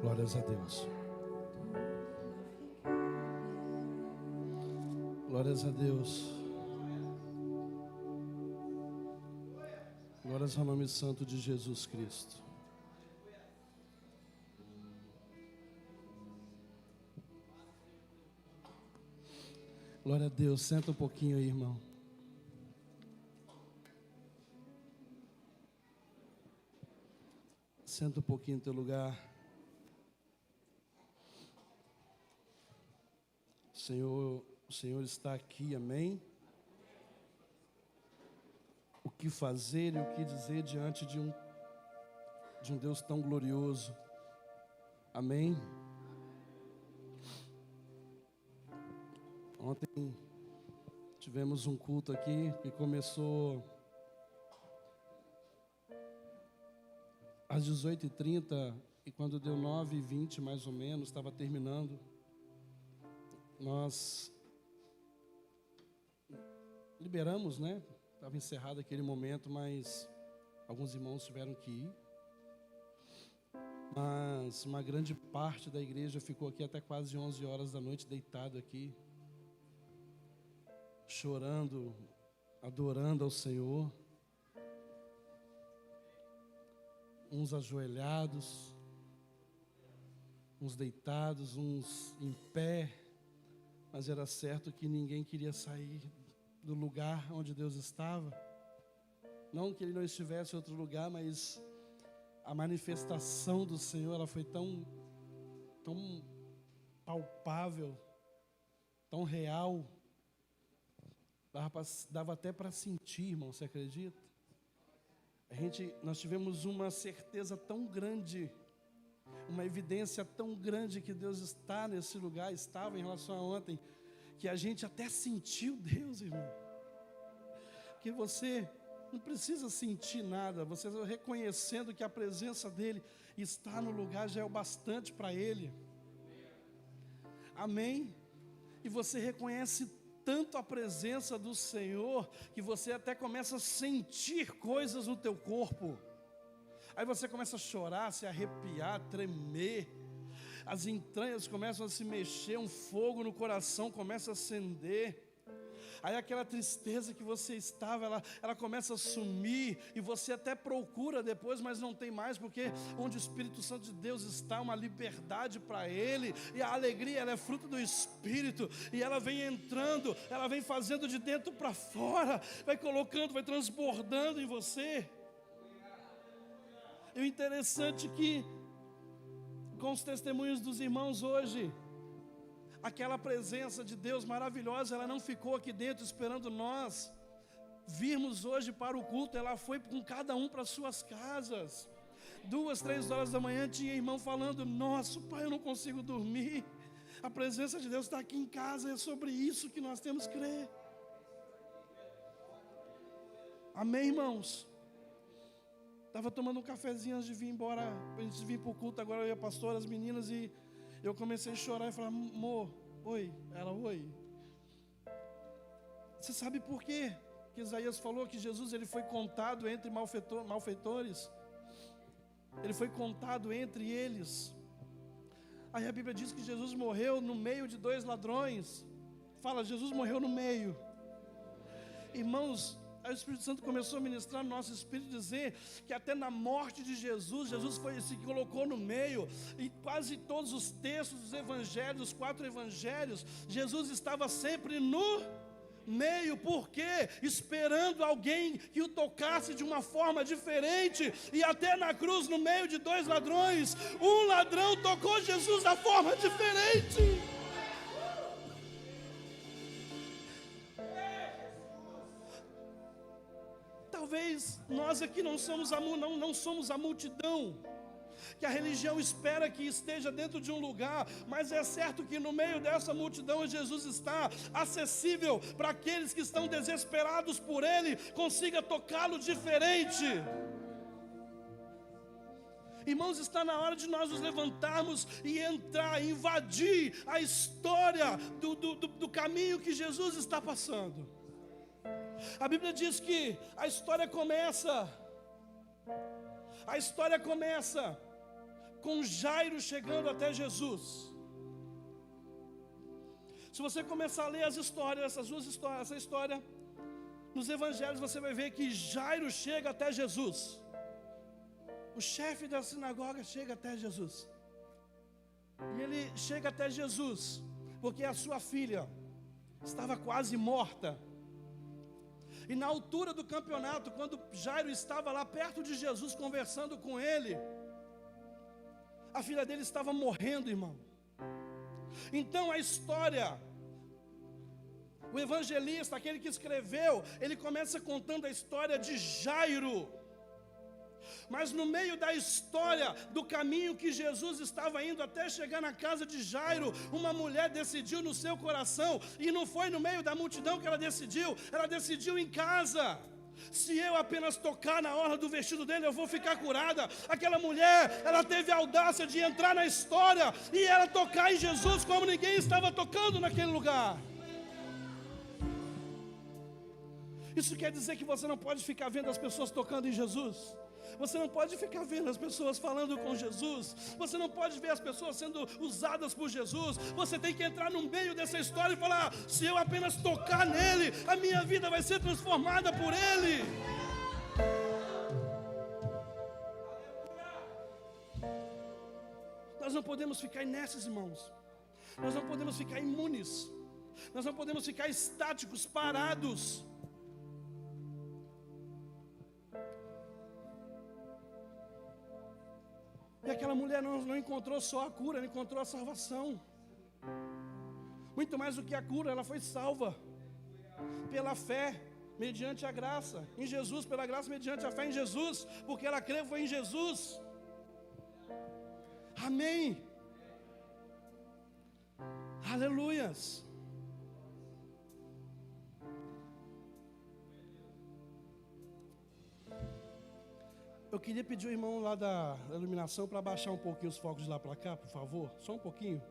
Glórias a Deus. Glórias a Deus. Glórias ao nome santo de Jesus Cristo. Glória a Deus. Senta um pouquinho aí, irmão. Senta um pouquinho no teu lugar. O Senhor está aqui, amém? O que fazer e o que dizer diante de um Deus tão glorioso, amém? Ontem tivemos um culto aqui que começou às 18h30 e quando deu 9h20 mais ou menos, estava terminando, nós liberamos, né? Estava encerrado aquele momento, mas alguns irmãos tiveram que ir. Mas uma grande parte da igreja ficou aqui até quase 11 horas da noite, deitado aqui, chorando, adorando ao Senhor. Uns ajoelhados, uns deitados, uns em pé, mas era certo que ninguém queria sair do lugar onde Deus estava. Não que Ele não estivesse em outro lugar, mas a manifestação do Senhor, ela foi tão palpável, tão real, dava até para sentir, irmão, você acredita? Nós tivemos uma certeza tão grande, uma evidência tão grande que Deus está nesse lugar, estava em relação a ontem, que a gente até sentiu Deus, irmão. Porque você não precisa sentir nada, você reconhecendo que a presença dEle está no lugar já é o bastante para Ele. Amém? E você reconhece tanto a presença do Senhor, que você até começa a sentir coisas no teu corpo. Aí você começa a chorar, se arrepiar, tremer. As entranhas começam a se mexer, um fogo no coração começa a acender. Aí aquela tristeza que você estava, ela começa a sumir, e você até procura depois, mas não tem mais, porque onde o Espírito Santo de Deus está, uma liberdade para Ele, e a alegria, ela é fruto do Espírito, e ela vem entrando, ela vem fazendo de dentro para fora, vai colocando, vai transbordando em você. E o interessante é que, com os testemunhos dos irmãos hoje, aquela presença de Deus maravilhosa, ela não ficou aqui dentro esperando nós virmos hoje para o culto, ela foi com cada um para suas casas. 2, 3 horas da manhã tinha irmão falando: nossa, pai, eu não consigo dormir, a presença de Deus está aqui em casa, é sobre isso que nós temos que crer. Amém, irmãos? Estava tomando um cafezinho antes de vir embora, antes de vir para o culto, agora eu e a pastora, as meninas, e eu comecei a chorar e falar: amor, oi. Ela: oi. Você sabe por quê? Que Isaías falou que Jesus, ele foi contado entre malfeitores. Ele foi contado entre eles. Aí a Bíblia diz que Jesus morreu no meio de 2 ladrões. Fala, Jesus morreu no meio. Irmãos, aí o Espírito Santo começou a ministrar no nosso espírito, dizer que até na morte de Jesus, Jesus se colocou no meio. E quase todos os textos dos evangelhos, os 4 evangelhos, Jesus estava sempre no meio. Por quê? Esperando alguém que o tocasse de uma forma diferente. E até na cruz, no meio de 2 ladrões, um ladrão tocou Jesus da forma diferente. Talvez nós aqui não somos a multidão que a religião espera que esteja dentro de um lugar, mas é certo que no meio dessa multidão Jesus está acessível para aqueles que estão desesperados por Ele, consiga tocá-lo diferente. Irmãos, está na hora de nós nos levantarmos e entrar, invadir a história do caminho que Jesus está passando. A Bíblia diz que a história começa com Jairo chegando até Jesus. Se você começar a ler as histórias, essas duas histórias, essa história, nos evangelhos você vai ver que Jairo chega até Jesus. O chefe da sinagoga chega até Jesus. E ele chega até Jesus, porque a sua filha estava quase morta. E na altura do campeonato, quando Jairo estava lá perto de Jesus conversando com ele, a filha dele estava morrendo, irmão. Então a história, o evangelista, aquele que escreveu, ele começa contando a história de Jairo. Mas no meio da história, do caminho que Jesus estava indo até chegar na casa de Jairo, uma mulher decidiu no seu coração, e não foi no meio da multidão que ela decidiu em casa. Se eu apenas tocar na orla do vestido dele, eu vou ficar curada. Aquela mulher, ela teve a audácia de entrar na história e ela tocar em Jesus como ninguém estava tocando naquele lugar. Isso quer dizer que você não pode ficar vendo as pessoas tocando em Jesus. Você não pode ficar vendo as pessoas falando com Jesus. Você não pode ver as pessoas sendo usadas por Jesus. Você tem que entrar no meio dessa história e falar: se eu apenas tocar nele, a minha vida vai ser transformada por ele. Nós não podemos ficar inertes, irmãos. Nós não podemos ficar imunes. Nós não podemos ficar estáticos, parados. E aquela mulher não encontrou só a cura, ela encontrou a salvação. Muito mais do que a cura, ela foi salva pela fé, mediante a graça em Jesus, pela graça mediante a fé em Jesus, porque ela creu foi em Jesus. Amém. Aleluias. Eu queria pedir ao irmão lá da iluminação para baixar um pouquinho os focos de lá para cá, por favor. Só um pouquinho.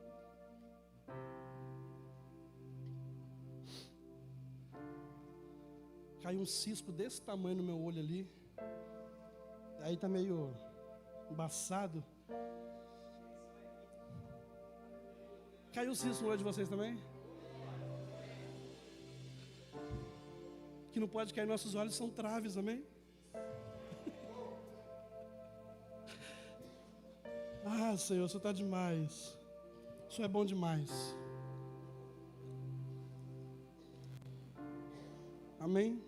Caiu um cisco desse tamanho no meu olho ali. Aí tá meio embaçado. Caiu um cisco no olho de vocês também? Que não pode cair nossos olhos, são traves, amém? Ah, Senhor, o Senhor está demais. O Senhor é bom demais. Amém?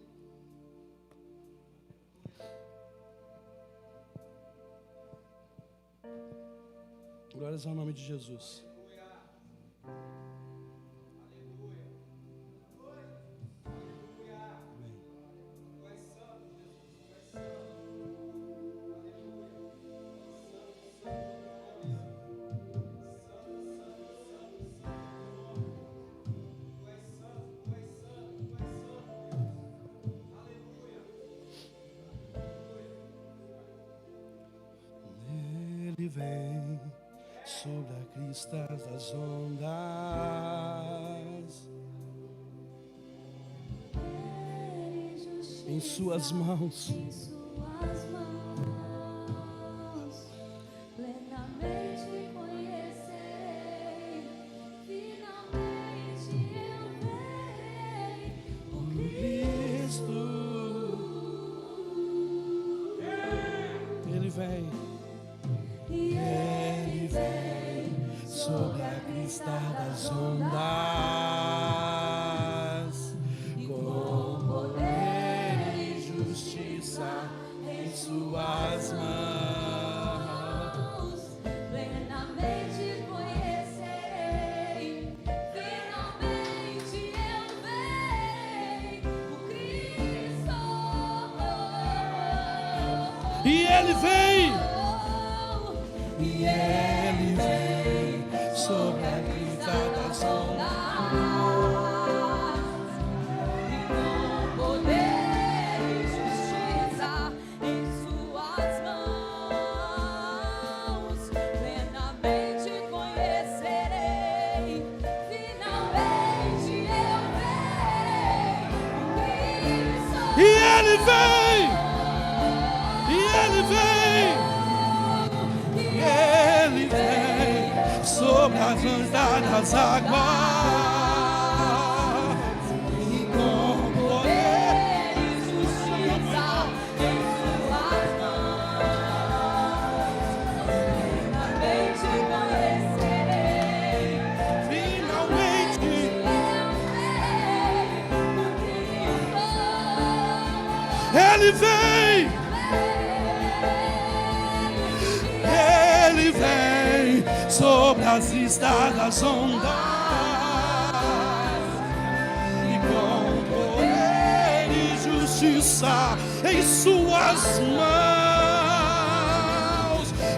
Glórias ao nome de Jesus. Ele vem sobre a crista das ondas, em suas mãos, plenamente conhecerei, finalmente eu verei o Cristo. Ele vem. E Ele vem Sobre a crista das ondas, com poder e justiça em suas mãos. plenamente conhecerei, finalmente eu verei o Cristo. E Ele vem, E Ele vem sobre a crista das ondas, e com poder e justiça em suas mãos, plenamente conhecerei, finalmente eu verei o Cristo. e Ele vem, e Ele vem, as ondas das águas, e com poder e justiça em suas mãos, plenamente conhecerei. finalmente Ele vem, Ele vem sobre as listas das ondas, e com poder e justiça em suas mãos,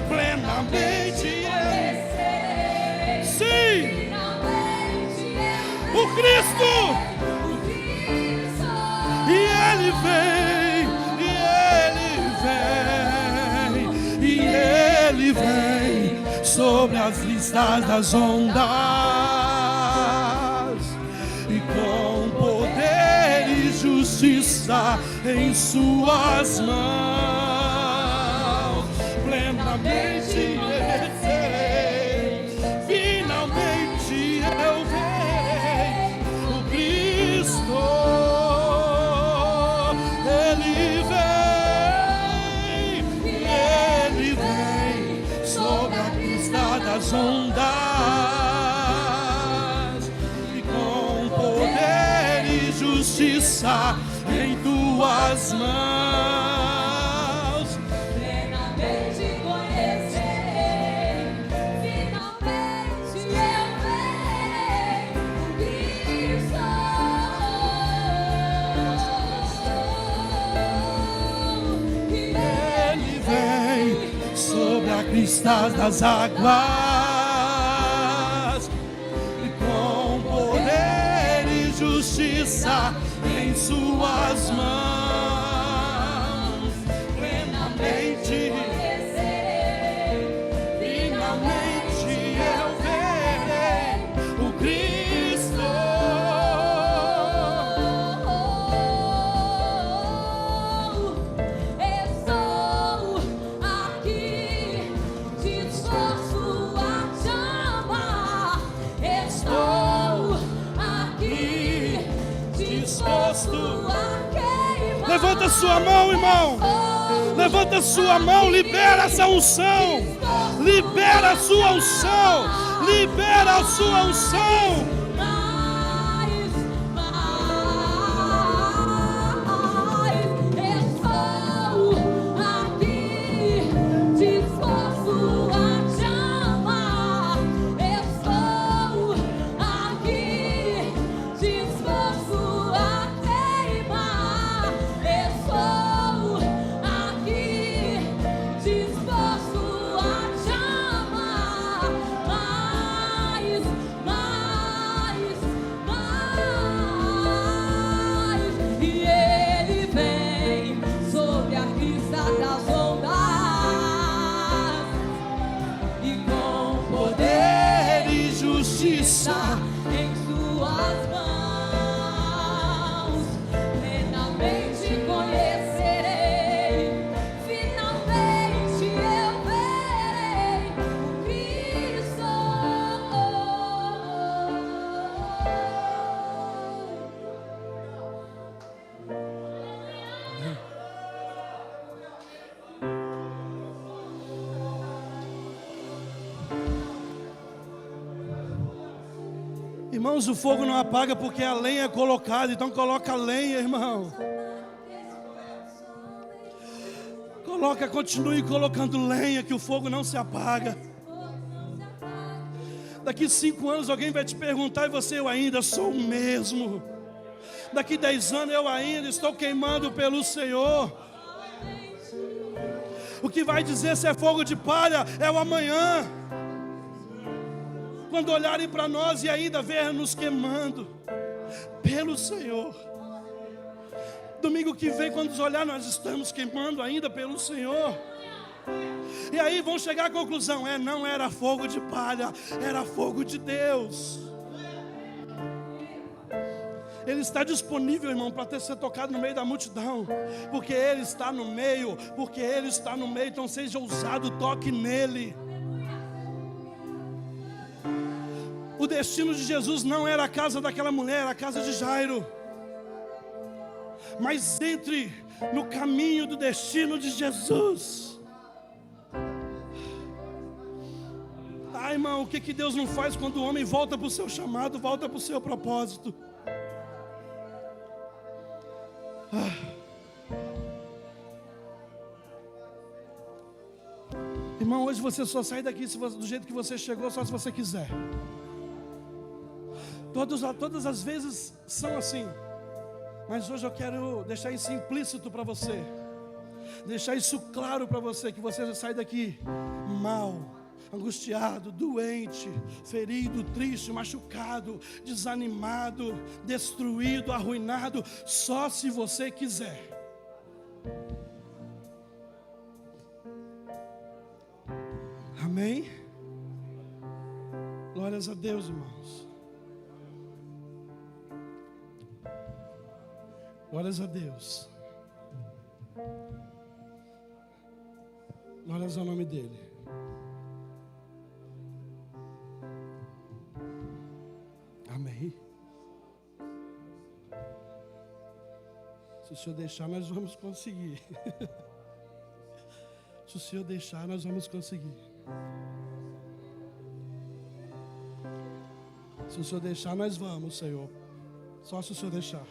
plenamente Ele, sim, o Cristo, e Ele vem, e Ele vem sobre as listas das ondas, e com poder e justiça em suas mãos, plenamente Ele serei, finalmente eu verei o Cristo. Ele vem sobre a crista das ondas, e com poder e justiça em tuas mãos, Plenamente conhecerei, finalmente eu verei o Cristo. Ele vem sobre a crista das águas, e com poder e justiça em suas mãos, plenamente, finalmente eu verei o Cristo. Estou aqui, disposto a te amar. Estou aqui, disposto a queimar. Levanta sua mão, irmão. Levanta sua mão, libera essa unção. Libera a sua unção. Libera a sua unção. Estou aqui, disposto a te amar. Estou aqui, disposto a queimar. Estou aqui, disposto a te amar. Mais. E Ele vem sobre a crista das ondas, e com Poder e justiça. em suas mãos, plenamente conhecerei, finalmente eu verei o Cristo. Irmãos, o fogo não apaga porque a lenha é colocada. Então coloca a lenha, irmão. Continue colocando lenha, que o fogo não se apaga. Daqui 5 anos alguém vai te perguntar e você: eu ainda sou o mesmo. Daqui 10 anos eu ainda estou queimando pelo Senhor. O que vai dizer se é fogo de palha é o amanhã. Quando olharem para nós e ainda ver nos queimando pelo Senhor. Domingo que vem, quando nos olhar, nós estamos queimando ainda pelo Senhor. E aí vão chegar à conclusão: não era fogo de palha, era fogo de Deus. Ele está disponível, irmão, para ser tocado no meio da multidão, porque Ele está no meio, então seja ousado, toque nele. O destino de Jesus não era a casa daquela mulher, era a casa de Jairo. Mas entre no caminho do destino de Jesus. Ah, irmão, o que Deus não faz quando o homem volta para o seu chamado, volta para o seu propósito? Irmão, hoje você só sai daqui do jeito que você chegou, só se você quiser. Todas as vezes são assim. Mas hoje eu quero deixar isso implícito para você. Deixar isso claro para você, que você sai daqui mal, angustiado, doente, ferido, triste, machucado, desanimado, destruído, arruinado, só se você quiser. Amém? Glórias a Deus, irmãos. Glórias a Deus. Glórias ao nome dele. Amém. Se o Senhor deixar, nós vamos conseguir. Se o Senhor deixar, nós vamos conseguir. Se o Senhor deixar, nós vamos, Senhor. Só se o Senhor deixar.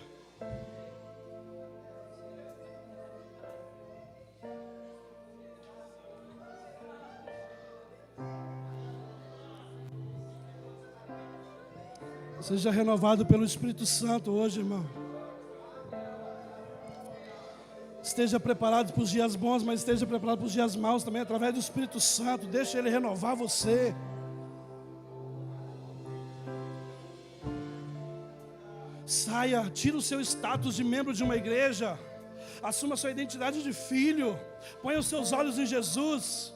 Seja renovado pelo Espírito Santo hoje, irmão. Esteja preparado para os dias bons, mas esteja preparado para os dias maus também, através do Espírito Santo. Deixa Ele renovar você. Saia, tira o seu status de membro de uma igreja. Assuma a sua identidade de filho. Ponha os seus olhos em Jesus.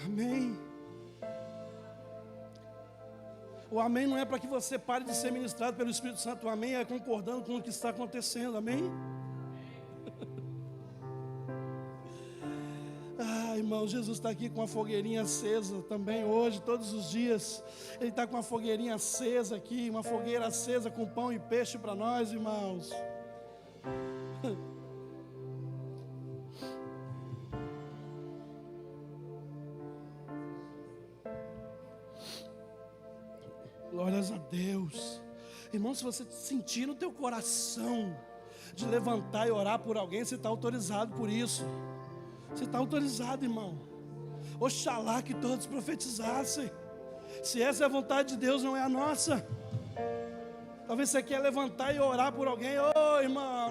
Amém. O amém não é para que você pare de ser ministrado pelo Espírito Santo. O amém é concordando com o que está acontecendo. Amém? Ah, irmão, Jesus está aqui com a fogueirinha acesa também hoje, todos os dias. Ele está com a fogueirinha acesa aqui, uma fogueira acesa com pão e peixe para nós, irmãos. Glórias a Deus. Irmão, se você sentir no teu coração de levantar e orar por alguém, você está autorizado por isso. Você está autorizado, irmão. Oxalá que todos profetizassem. Se essa é a vontade de Deus, não é a nossa. Talvez você queira levantar e orar por alguém. Ô, irmão,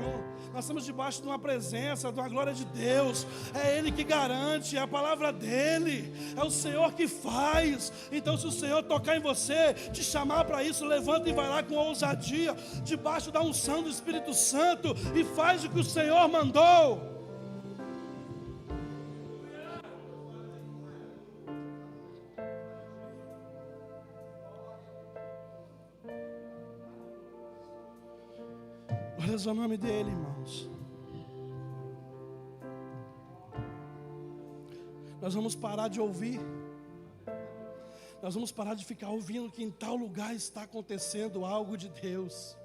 nós estamos debaixo de uma presença, de uma glória de Deus. É Ele que garante, é a palavra dEle. É o Senhor que faz. Então, se o Senhor tocar em você, te chamar para isso, levanta e vai lá com ousadia, debaixo da unção do Espírito Santo, e faz o que o Senhor mandou. Glórias ao nome dele, irmãos. Nós vamos parar de ouvir. Nós vamos parar de ficar ouvindo que em tal lugar está acontecendo algo de Deus.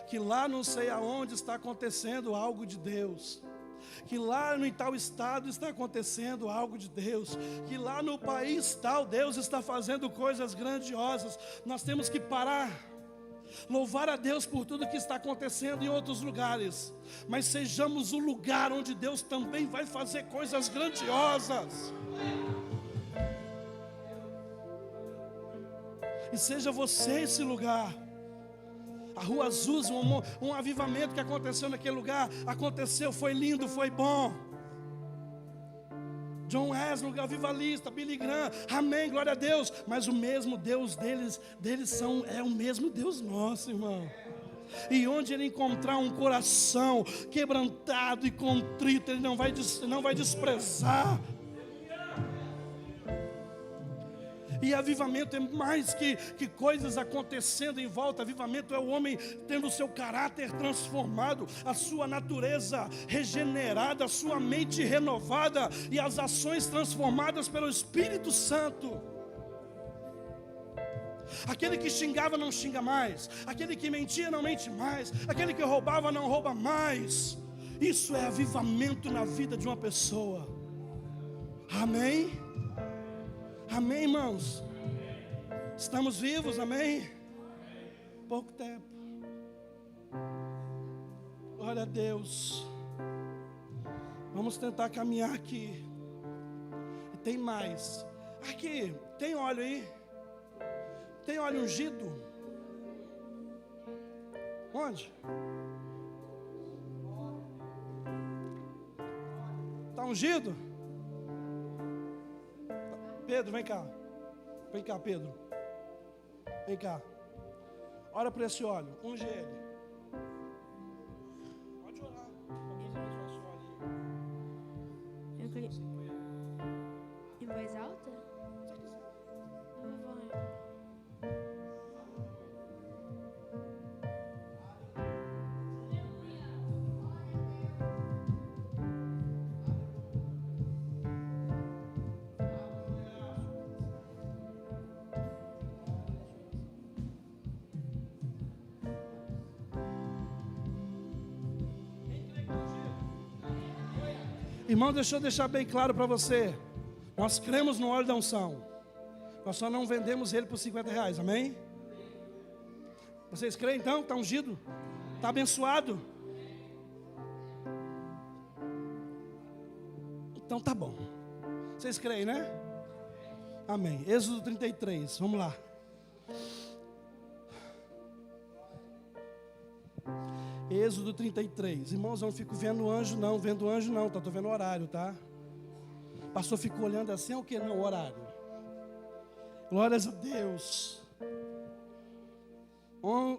Que lá não sei aonde está acontecendo algo de Deus. Que lá em tal estado está acontecendo algo de Deus. Que lá no país tal Deus está fazendo coisas grandiosas. Nós temos que parar. Louvar a Deus por tudo que está acontecendo em outros lugares, mas sejamos o lugar onde Deus também vai fazer coisas grandiosas. E seja você esse lugar. A Rua Azul, um avivamento que aconteceu naquele lugar, aconteceu, foi lindo, foi bom. John Wesley, avivalista, Billy Graham, amém, glória a Deus. Mas o mesmo Deus deles é o mesmo Deus nosso, irmão. E onde ele encontrar um coração quebrantado e contrito, ele não vai desprezar. E avivamento é mais que coisas acontecendo em volta. Avivamento é o homem tendo o seu caráter transformado, a sua natureza regenerada, a sua mente renovada e as ações transformadas pelo Espírito Santo. Aquele que xingava não xinga mais, aquele que mentia não mente mais, aquele que roubava não rouba mais. Isso é avivamento na vida de uma pessoa. Amém? Amém, irmãos? Estamos vivos, amém? Pouco tempo. Glória a Deus. Vamos tentar caminhar aqui. E tem mais. Aqui, tem óleo aí? Tem óleo ungido? Onde? Está ungido? Pedro, vem cá. Vem cá, Pedro. Vem cá. Olha para esse óleo. Unge ele. Pode orar. Alguém mais vai esse óleo aí. Eu queria... Em voz alta? Eu vou. Irmão, deixa eu deixar bem claro para você. Nós cremos no óleo da unção. Nós só não vendemos ele por R$50, amém? Vocês creem então? Está ungido? Está abençoado? Então tá bom. Vocês creem, né? Amém. Êxodo 33, vamos lá. Êxodo 33. Irmãos, eu não fico vendo anjo não, estou vendo horário, tá? O pastor ficou olhando assim, é o que? Não, horário. Glórias a Deus.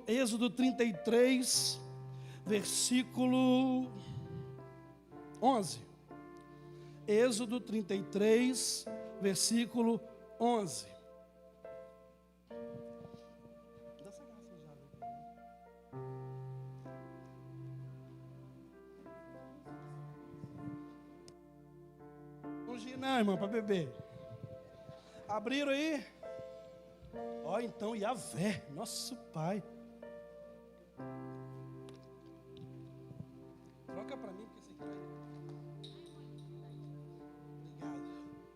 Êxodo 33, versículo 11. Êxodo 33, versículo 11. Não, irmão, para beber. Abriram aí. Ó, então, Yahvé, nosso Pai. Troca para mim, porque esse aqui vai.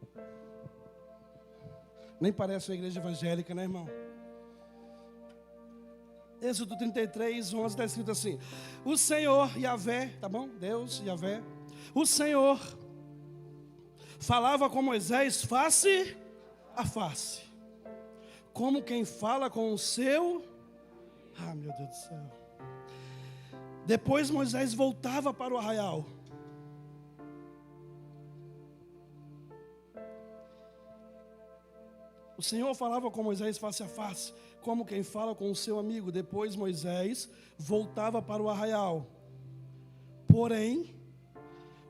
Obrigado. Nem parece uma igreja evangélica, né, irmão? Êxodo 33, 11 está escrito assim: o Senhor, Yahvé, tá bom? Deus, Yahvé. O Senhor falava com Moisés face a face, como quem fala com o seu... meu Deus do céu. Depois Moisés voltava para o arraial. O Senhor falava com Moisés face a face, como quem fala com o seu amigo. Depois Moisés voltava para o arraial. Porém,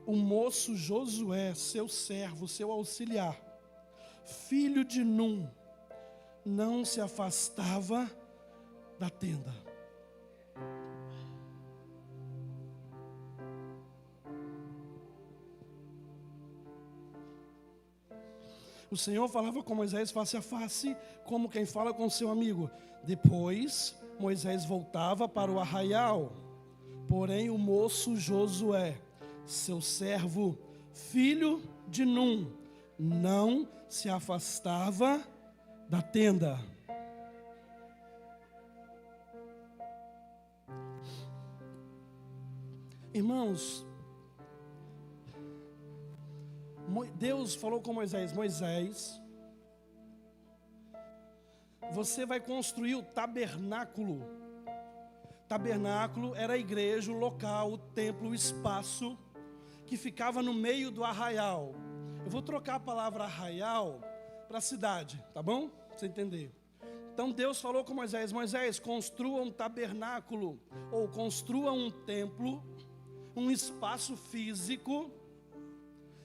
o moço Josué, seu servo, seu auxiliar, filho de Num, não se afastava da tenda. O Senhor falava com Moisés face a face, como quem fala com seu amigo. Depois, Moisés voltava para o arraial. Porém, o moço Josué, seu servo, filho de Num, não se afastava da tenda. Irmãos, Deus falou com Moisés: Moisés, você vai construir o tabernáculo. Tabernáculo era a igreja, o local, o templo, o espaço que ficava no meio do arraial. Eu vou trocar a palavra arraial para cidade, tá bom? Pra você entender. Então Deus falou com Moisés: Moisés, construa um tabernáculo, ou construa um templo, um espaço físico,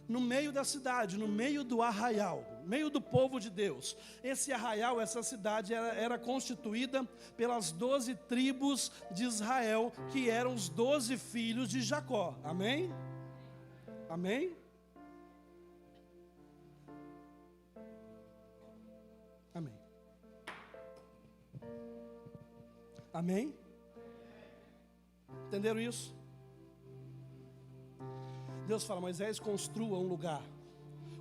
no meio da cidade, no meio do arraial, no meio do povo de Deus. Esse arraial, essa cidade era constituída pelas 12 tribos de Israel, que eram os 12 filhos de Jacó. Amém? Amém? Amém. Amém? Entenderam isso? Deus fala: Moisés, construa um lugar,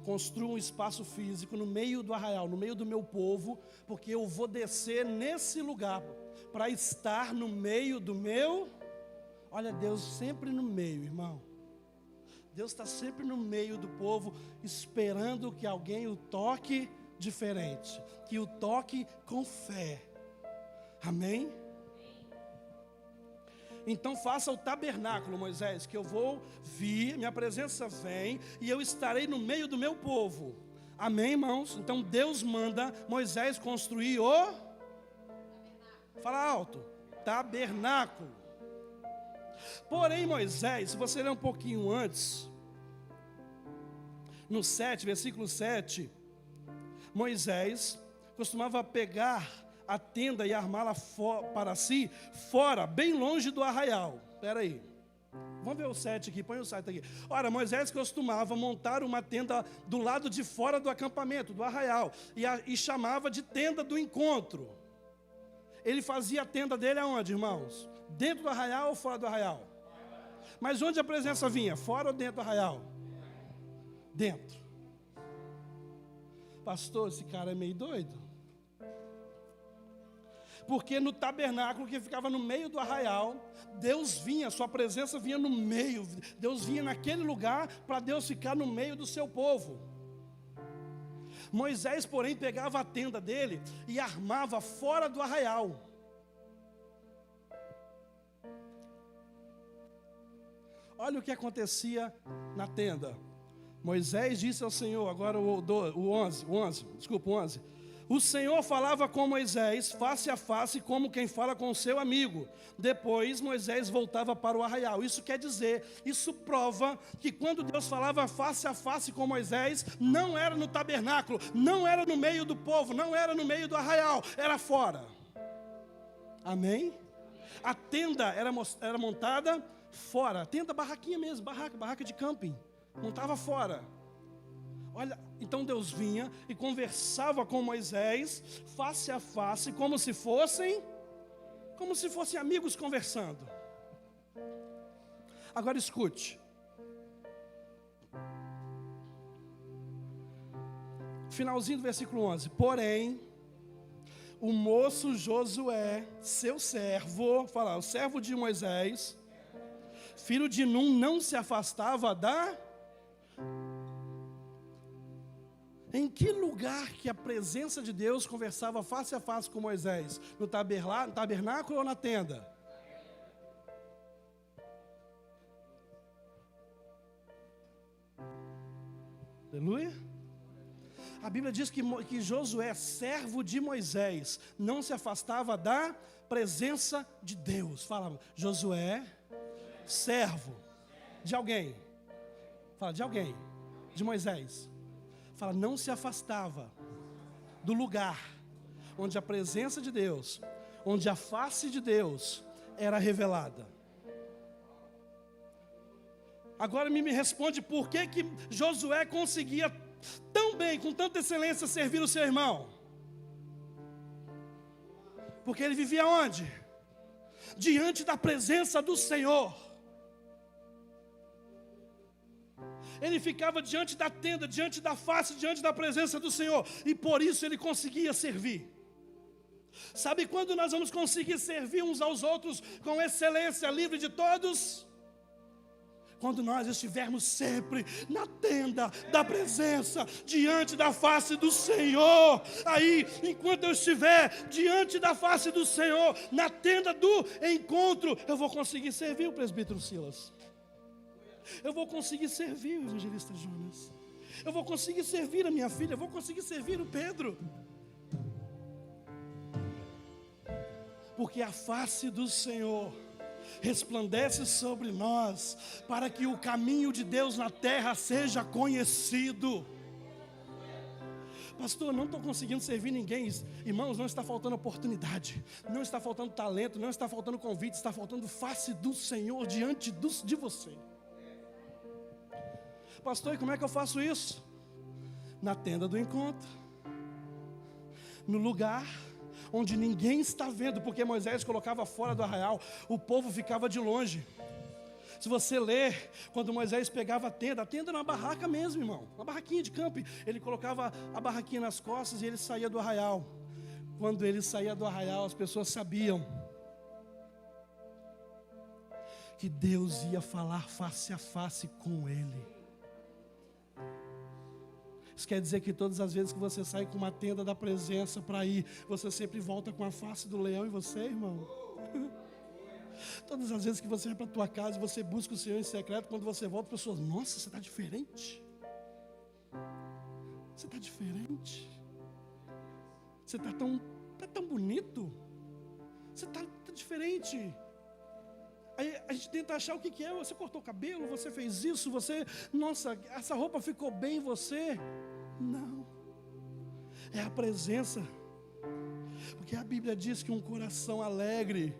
construa um espaço físico no meio do arraial, no meio do meu povo, porque eu vou descer nesse lugar para estar no meio do meu. Olha, Deus sempre no meio, irmão. Deus está sempre no meio do povo, esperando que alguém o toque diferente, que o toque com fé. Amém? Então faça o tabernáculo, Moisés, que eu vou vir, minha presença vem, e eu estarei no meio do meu povo. Amém, irmãos? Então Deus manda Moisés construir o... Fala alto. Tabernáculo. Porém, Moisés, se você ler um pouquinho antes, no 7, versículo 7, Moisés costumava pegar a tenda e armá-la para si, fora, bem longe do arraial. Espera aí. Vamos ver o 7 aqui, põe o 7 aqui. Ora, Moisés costumava montar uma tenda do lado de fora do acampamento, do arraial, e chamava de tenda do encontro. Ele fazia a tenda dele aonde, irmãos? Dentro do arraial ou fora do arraial? Mas onde a presença vinha? Fora ou dentro do arraial? Dentro. Pastor, esse cara é meio doido. Porque no tabernáculo que ficava no meio do arraial, Deus vinha, sua presença vinha no meio. Deus vinha naquele lugar para Deus ficar no meio do seu povo. Moisés, porém, pegava a tenda dele e armava fora do arraial. Olha o que acontecia na tenda. Moisés disse ao Senhor, agora o 11. O Senhor falava com Moisés face a face, como quem fala com o seu amigo. Depois Moisés voltava para o arraial. Isso quer dizer, isso prova que quando Deus falava face a face com Moisés, não era no tabernáculo, não era no meio do povo, não era no meio do arraial, era fora. Amém? A tenda era montada fora, tenda, barraquinha mesmo, barraca de camping, montava fora. Olha, então Deus vinha e conversava com Moisés face a face, como se fossem amigos conversando. Agora escute. Finalzinho do versículo 11. Porém, o moço Josué, seu servo, o servo de Moisés, filho de Num, não se afastava da... Em que lugar que a presença de Deus conversava face a face com Moisés? No tabernáculo ou na tenda? Aleluia. A Bíblia diz que Josué, servo de Moisés, não se afastava da presença de Deus. Fala, Josué, servo de alguém. Fala, de alguém, de Moisés. Fala, não se afastava do lugar onde a presença de Deus, onde a face de Deus era revelada. Agora me responde por que Josué conseguia tão bem, com tanta excelência, servir o seu irmão? Porque ele vivia onde? Diante da presença do Senhor. Ele ficava diante da tenda, diante da face, diante da presença do Senhor. E por isso ele conseguia servir. Sabe quando nós vamos conseguir servir uns aos outros com excelência, livre de todos? Quando nós estivermos sempre na tenda da presença, diante da face do Senhor. Aí, enquanto eu estiver diante da face do Senhor, na tenda do encontro, eu vou conseguir servir o presbítero Silas. Eu vou conseguir servir o evangelista Jonas. Eu vou conseguir servir a minha filha. Eu vou conseguir servir o Pedro. Porque a face do Senhor resplandece sobre nós, para que o caminho de Deus na terra seja conhecido. Pastor, não estou conseguindo servir ninguém. Irmãos, não está faltando oportunidade, não está faltando talento, não está faltando convite, está faltando face do Senhor diante de você. Pastor, e como é que eu faço isso? Na tenda do encontro, no lugar onde ninguém está vendo, porque Moisés colocava fora do arraial, o povo ficava de longe. Se você ler, quando Moisés pegava a tenda era uma barraca mesmo, irmão, uma barraquinha de campo. Ele colocava a barraquinha nas costas e ele saía do arraial. Quando ele saía do arraial, as pessoas sabiam que Deus ia falar face a face com ele. Isso quer dizer que todas as vezes que você sai com uma tenda da presença para ir, você sempre volta com a face do leão em você, irmão. Todas as vezes que você vai para a tua casa e você busca o Senhor em secreto, quando você volta, as pessoas, nossa, você está diferente. Você está diferente. Você está tão bonito. Você está diferente. Aí a gente tenta achar o que é. Você cortou o cabelo, você fez isso, nossa, essa roupa ficou bem em você. Não. É a presença. Porque a Bíblia diz que um coração alegre,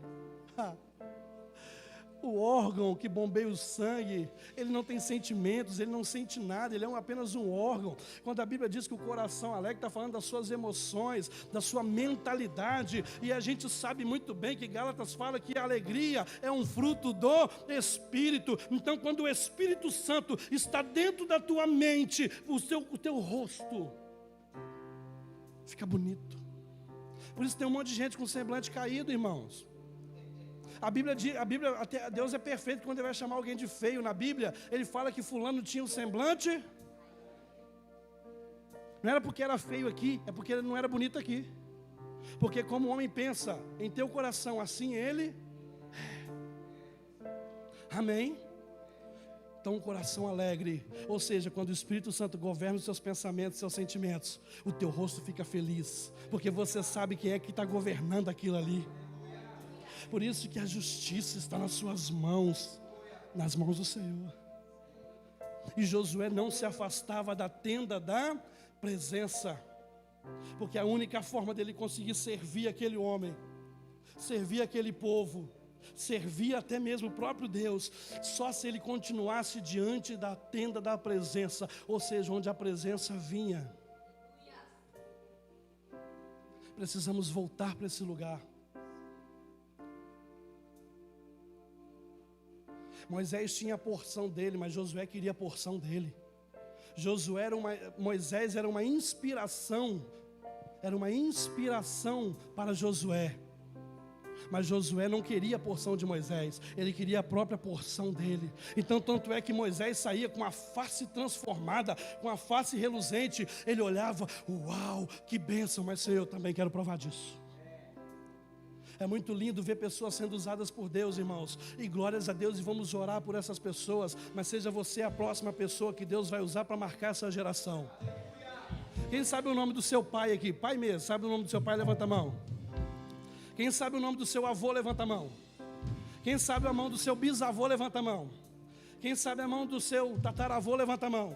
o órgão que bombeia o sangue, ele não tem sentimentos, ele não sente nada, ele é apenas um órgão. Quando a Bíblia diz que o coração alegre, está falando das suas emoções, da sua mentalidade. E a gente sabe muito bem que Gálatas fala que a alegria é um fruto do Espírito. Então, quando o Espírito Santo está dentro da tua mente, o teu rosto fica bonito. Por isso tem um monte de gente com semblante caído, irmãos. A Bíblia, até Deus é perfeito quando Ele vai chamar alguém de feio. Na Bíblia, Ele fala que fulano tinha um semblante. Não era porque era feio aqui, é porque ele não era bonito aqui. Porque como o homem pensa em teu coração, assim ele é. Amém? Então, um coração alegre, ou seja, quando o Espírito Santo governa os seus pensamentos, seus sentimentos, o teu rosto fica feliz, porque você sabe quem é que está governando aquilo ali. Por isso que a justiça está nas suas mãos, nas mãos do Senhor. E Josué não se afastava da tenda da presença, porque a única forma dele conseguir servir aquele homem, servir aquele povo, servir até mesmo o próprio Deus, só se ele continuasse diante da tenda da presença, ou seja, onde a presença vinha. Precisamos voltar para esse lugar. Moisés tinha a porção dele, mas Josué queria a porção dele. Moisés era uma inspiração para Josué. Mas Josué não queria a porção de Moisés, ele queria a própria porção dele. Então, tanto é que Moisés saía com a face transformada, com a face reluzente. Ele olhava, uau, que bênção, mas Senhor, eu também quero provar disso. É muito lindo ver pessoas sendo usadas por Deus, irmãos. E glórias a Deus, e vamos orar por essas pessoas. Mas seja você a próxima pessoa que Deus vai usar para marcar essa geração. Quem sabe o nome do seu pai aqui? Pai mesmo, sabe o nome do seu pai? Levanta a mão. Quem sabe o nome do seu avô? Levanta a mão. Quem sabe a mão do seu bisavô? Levanta a mão. Quem sabe a mão do seu tataravô? Levanta a mão.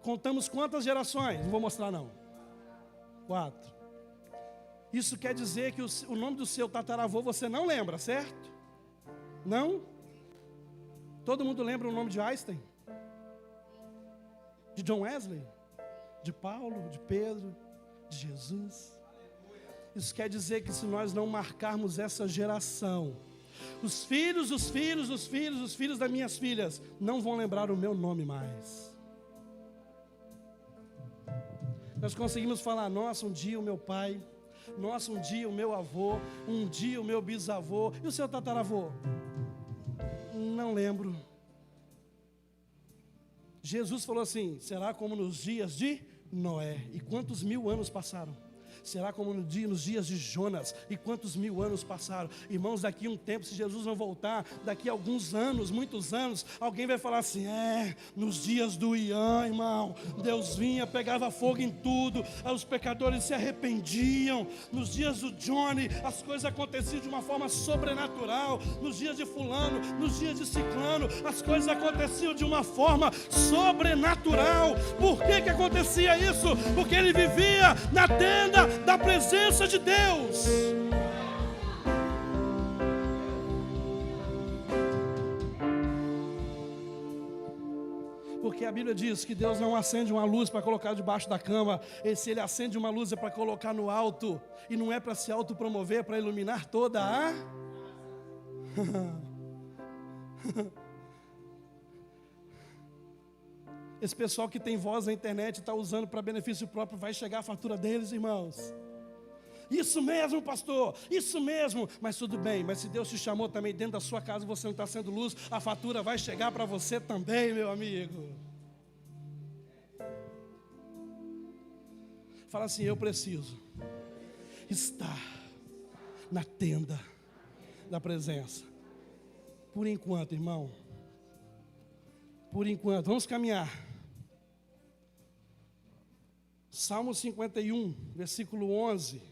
Contamos quantas gerações? Não vou mostrar não. 4. Isso quer dizer que o nome do seu tataravô você não lembra, certo? Não? Todo mundo lembra o nome de Einstein? De John Wesley? De Paulo? De Pedro? De Jesus? Isso quer dizer que se nós não marcarmos essa geração, os filhos das minhas filhas não vão lembrar o meu nome mais. Nós conseguimos falar, nossa, um dia o meu pai, nossa, um dia o meu avô, um dia o meu bisavô, e o seu tataravô? Não lembro. Jesus falou assim, será como nos dias de Noé. E quantos 1000 anos passaram? será como nos dias de Jonas. E quantos 1000 anos passaram? Irmãos, daqui a um tempo, se Jesus não voltar, daqui a alguns anos, muitos anos, alguém vai falar assim: nos dias do Ian, irmão, Deus vinha, pegava fogo em tudo, os pecadores se arrependiam. Nos dias do Johnny, as coisas aconteciam de uma forma sobrenatural. Nos dias de fulano, nos dias de ciclano, as coisas aconteciam de uma forma sobrenatural. Por que acontecia isso? Porque ele vivia na tenda da presença de Deus. Porque a Bíblia diz que Deus não acende uma luz para colocar debaixo da cama. E se Ele acende uma luz é para colocar no alto. E não é para se autopromover, é para iluminar toda a... Esse pessoal que tem voz na internet está usando para benefício próprio, vai chegar a fatura deles, irmãos. Isso mesmo, pastor, isso mesmo. Mas tudo bem, mas se Deus te chamou também dentro da sua casa, você não está sendo luz, a fatura vai chegar para você também, meu amigo. Fala assim: eu preciso estar na tenda da presença. Por enquanto, irmão. Por enquanto, vamos caminhar. Salmo 51, versículo 11.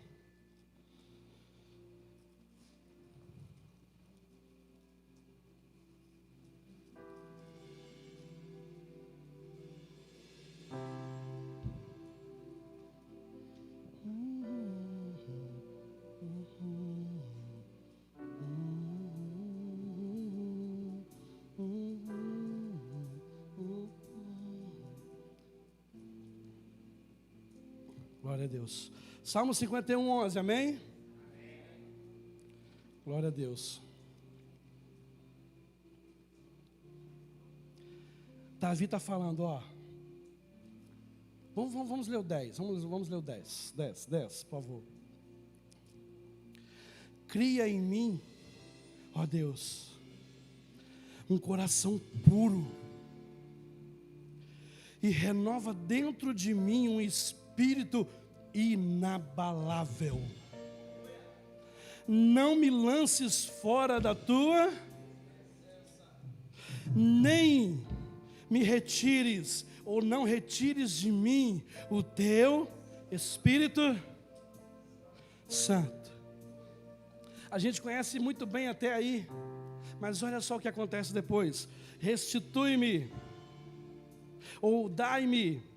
Glória a Deus. Salmo 51, 11, amém? Glória a Deus. Davi está falando, ó. Vamos ler o 10. Vamos ler o 10. 10, por favor. Cria em mim, ó Deus, um coração puro e renova dentro de mim um espírito inabalável. Não me lances fora da tua, nem me retires, ou não retires de mim o teu Espírito Santo. A gente conhece muito bem até aí, mas olha só o que acontece depois. Restitui-me, ou dai-me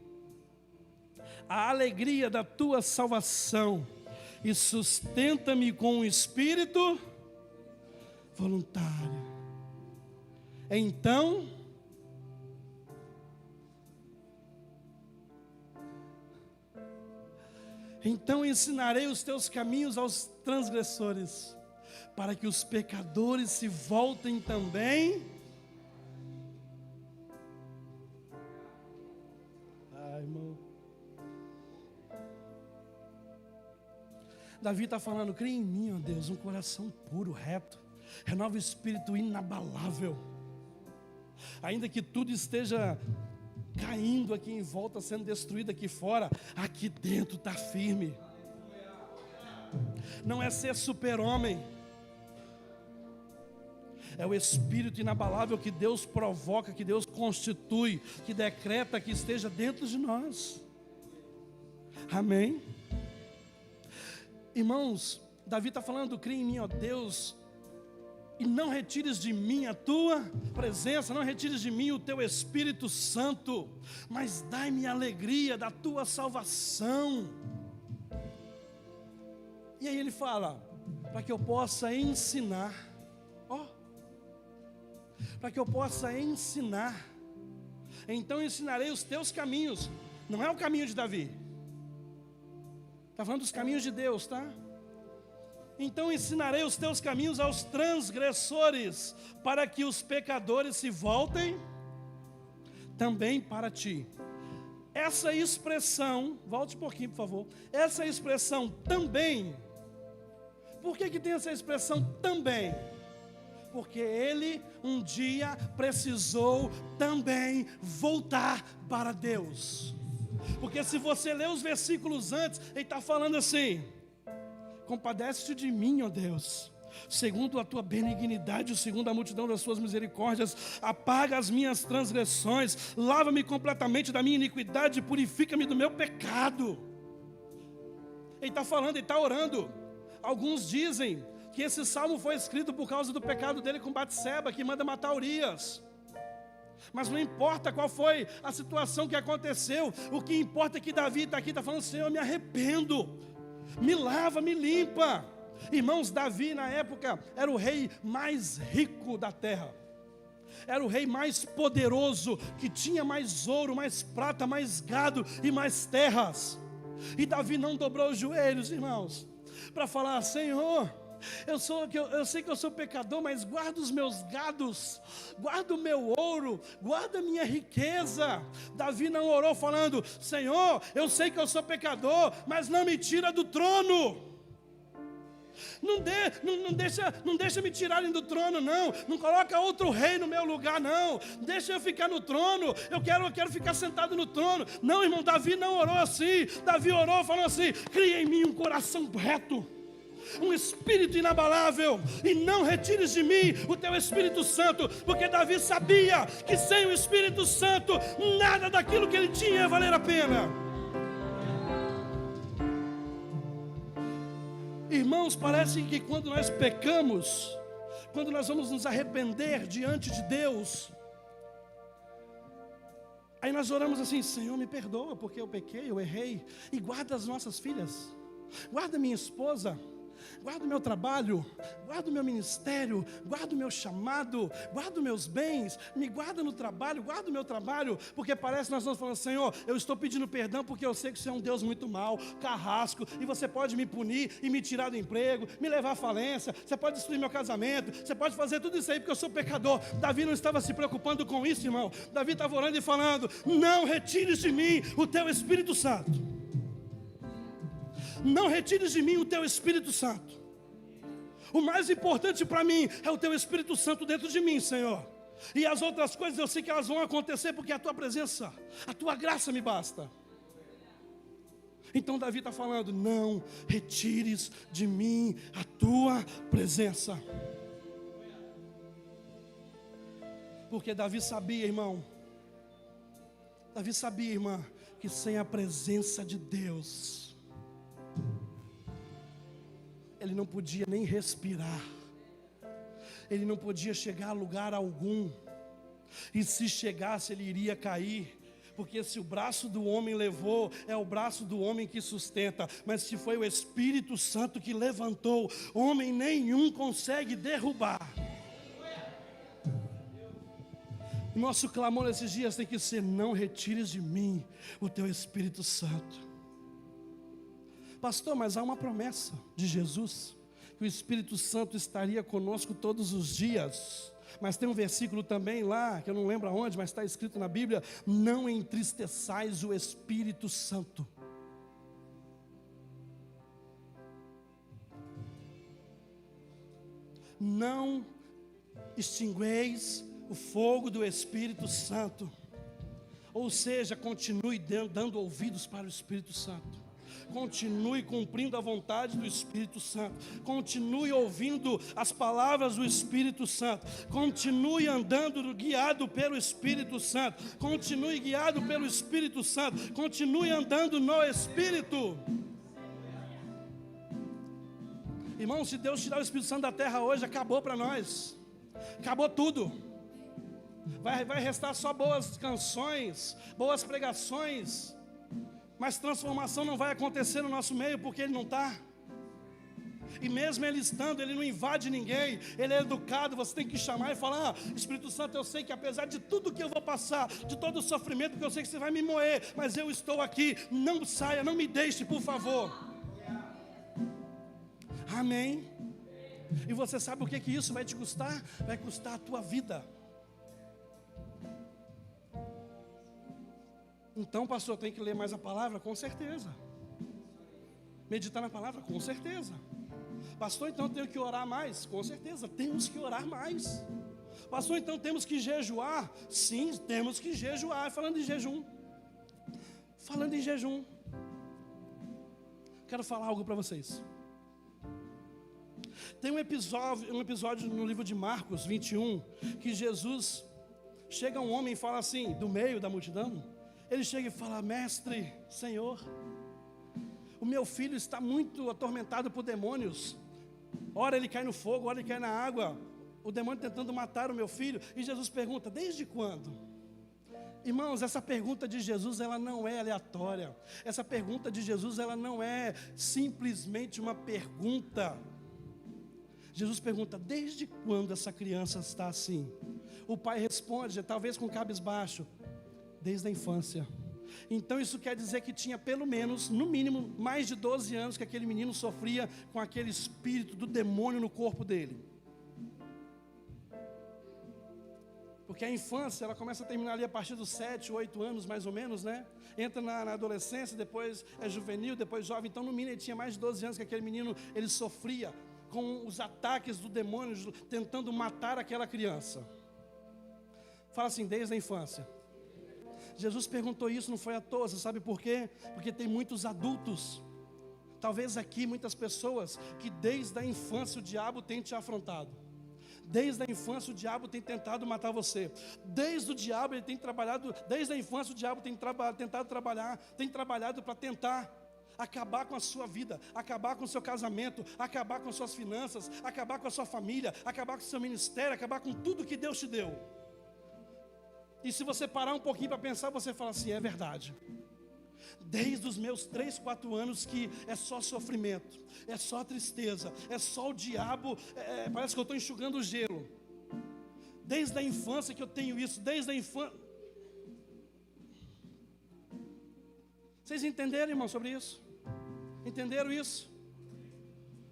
a alegria da tua salvação e sustenta-me com um espírito voluntário. Então ensinarei os teus caminhos aos transgressores, para que os pecadores se voltem também. Irmão. Davi está falando: cria em mim, ó Deus, um coração puro, reto, renova o espírito inabalável. Ainda que tudo esteja caindo aqui em volta, sendo destruído aqui fora, aqui dentro está firme. Não é ser super-homem, é o espírito inabalável que Deus provoca, que Deus constitui, que decreta que esteja dentro de nós. Amém? Irmãos, Davi está falando: cria em mim, ó Deus, e não retires de mim a tua presença, não retires de mim o teu Espírito Santo, mas dai-me a alegria da tua salvação. E aí ele fala: para que eu possa ensinar, para que eu possa ensinar, então ensinarei os teus caminhos. Não é o caminho de Davi, está falando dos caminhos de Deus, tá? Então ensinarei os teus caminhos aos transgressores, para que os pecadores se voltem também para ti. Essa expressão, volte um pouquinho por favor, essa expressão também, por que tem essa expressão também? Porque ele um dia precisou também voltar para Deus. Porque se você ler os versículos antes, ele está falando assim: compadece-te de mim, ó Deus, segundo a tua benignidade, segundo a multidão das suas misericórdias, apaga as minhas transgressões, lava-me completamente da minha iniquidade, purifica-me do meu pecado. Ele está falando, ele está orando. Alguns dizem que esse salmo foi escrito por causa do pecado dele com Batseba, que manda matar Urias. Mas não importa qual foi a situação que aconteceu, o que importa é que Davi está aqui, está falando: Senhor, eu me arrependo, me lava, me limpa. Irmãos, Davi na época era o rei mais rico da terra, era o rei mais poderoso, que tinha mais ouro, mais prata, mais gado e mais terras. E Davi não dobrou os joelhos, irmãos, para falar: Senhor, eu sei que eu sou pecador, mas guarda os meus gados, guarda o meu ouro, guarda a minha riqueza. Davi não orou falando: Senhor, eu sei que eu sou pecador, mas não me tira do trono. Não deixa me tirarem do trono, não. Não coloca outro rei no meu lugar, não. Deixa eu ficar no trono. Eu quero ficar sentado no trono. Não, irmão, Davi não orou assim. Davi orou falando assim: cria em mim um coração reto, um espírito inabalável, e não retires de mim o teu Espírito Santo. Porque Davi sabia que sem o Espírito Santo nada daquilo que ele tinha ia valer a pena. Irmãos, parece que quando nós pecamos, quando nós vamos nos arrepender diante de Deus, aí nós oramos assim: Senhor, me perdoa porque eu pequei, eu errei, e guarda as nossas filhas, guarda minha esposa, guarda o meu trabalho, guarda o meu ministério, guarda o meu chamado, guarda os meus bens, me guarda no trabalho, guarda o meu trabalho. Porque parece que nós estamos falando: Senhor, eu estou pedindo perdão porque eu sei que você é um Deus muito mau, carrasco, e você pode me punir e me tirar do emprego, me levar à falência, você pode destruir meu casamento, você pode fazer tudo isso aí porque eu sou pecador. Davi não estava se preocupando com isso, irmão. Davi estava orando e falando: não retires de mim o teu Espírito Santo. Não retires de mim o teu Espírito Santo. O mais importante para mim é o teu Espírito Santo dentro de mim, Senhor. E as outras coisas eu sei que elas vão acontecer porque a tua presença, a tua graça me basta. Então Davi está falando: não retires de mim a tua presença. Porque Davi sabia, irmão, Davi sabia, irmã, que sem a presença de Deus ele não podia nem respirar, ele não podia chegar a lugar algum, e se chegasse ele iria cair, porque se o braço do homem levou, é o braço do homem que sustenta, mas se foi o Espírito Santo que levantou, homem nenhum consegue derrubar. Nosso clamor nesses dias tem que ser: não retires de mim o teu Espírito Santo. Pastor, mas há uma promessa de Jesus, que o Espírito Santo estaria conosco todos os dias. Mas tem um versículo também lá, que eu não lembro aonde, mas está escrito na Bíblia: não entristeçais o Espírito Santo. Não extingueis o fogo do Espírito Santo. Ou seja, continue dando ouvidos para o Espírito Santo. Continue cumprindo a vontade do Espírito Santo. Continue ouvindo as palavras do Espírito Santo. Continue andando guiado pelo Espírito Santo. Continue guiado pelo Espírito Santo. Continue andando no Espírito. Irmão, se Deus tirar o Espírito Santo da terra hoje, acabou para nós. Acabou tudo. Vai restar só boas canções, boas pregações, mas transformação não vai acontecer no nosso meio, porque Ele não está. E mesmo Ele estando, Ele não invade ninguém, Ele é educado. Você tem que chamar e falar: Espírito Santo, eu sei que apesar de tudo que eu vou passar, de todo o sofrimento, porque eu sei que você vai me moer, mas eu estou aqui, não saia, não me deixe, por favor. Amém? E você sabe o que isso vai te custar? Vai custar a tua vida. Então, pastor, tem que ler mais a palavra? Com certeza. Meditar na palavra? Com certeza. Pastor, então tenho que orar mais? Com certeza, temos que orar mais. Pastor, então temos que jejuar? Sim, temos que jejuar. Falando em jejum, Falando em jejum, quero falar algo para vocês. Tem um episódio no livro de Marcos 21, que Jesus chega um homem e fala assim, do meio da multidão, ele chega e fala: mestre, Senhor, o meu filho está muito atormentado por demônios, ora ele cai no fogo, ora ele cai na água, o demônio tentando matar o meu filho. E Jesus pergunta: desde quando? Irmãos, essa pergunta de Jesus, ela não é aleatória. Essa pergunta de Jesus, ela não é simplesmente uma pergunta. Jesus pergunta: desde quando essa criança está assim? O pai responde, talvez com cabisbaixo: desde a infância. Então isso quer dizer que tinha pelo menos, no mínimo, mais de 12 anos que aquele menino sofria com aquele espírito do demônio no corpo dele. Porque a infância, ela começa a terminar ali a partir dos 7, 8 anos, mais ou menos, né? Entra na adolescência, depois é juvenil, depois jovem. Então, no mínimo, ele tinha mais de 12 anos que aquele menino, ele sofria com os ataques do demônio, tentando matar aquela criança. Fala assim: desde a infância. Jesus perguntou isso, não foi à toa, você sabe por quê? Porque tem muitos adultos, talvez aqui muitas pessoas, que desde a infância o diabo tem te afrontado. Desde a infância o diabo tem tentado matar você. Desde o diabo ele tem trabalhado, desde a infância o diabo tem trabalhado para tentar acabar com a sua vida, acabar com o seu casamento, acabar com as suas finanças, acabar com a sua família, acabar com o seu ministério, acabar com tudo que Deus te deu. E se você parar um pouquinho para pensar, você fala assim: é verdade. Desde os meus 3, 4 anos que é só sofrimento, é só tristeza, é só o diabo, parece que eu estou enxugando o gelo. Desde a infância que eu tenho isso, desde a infância. Vocês entenderam, irmão, sobre isso? Entenderam isso?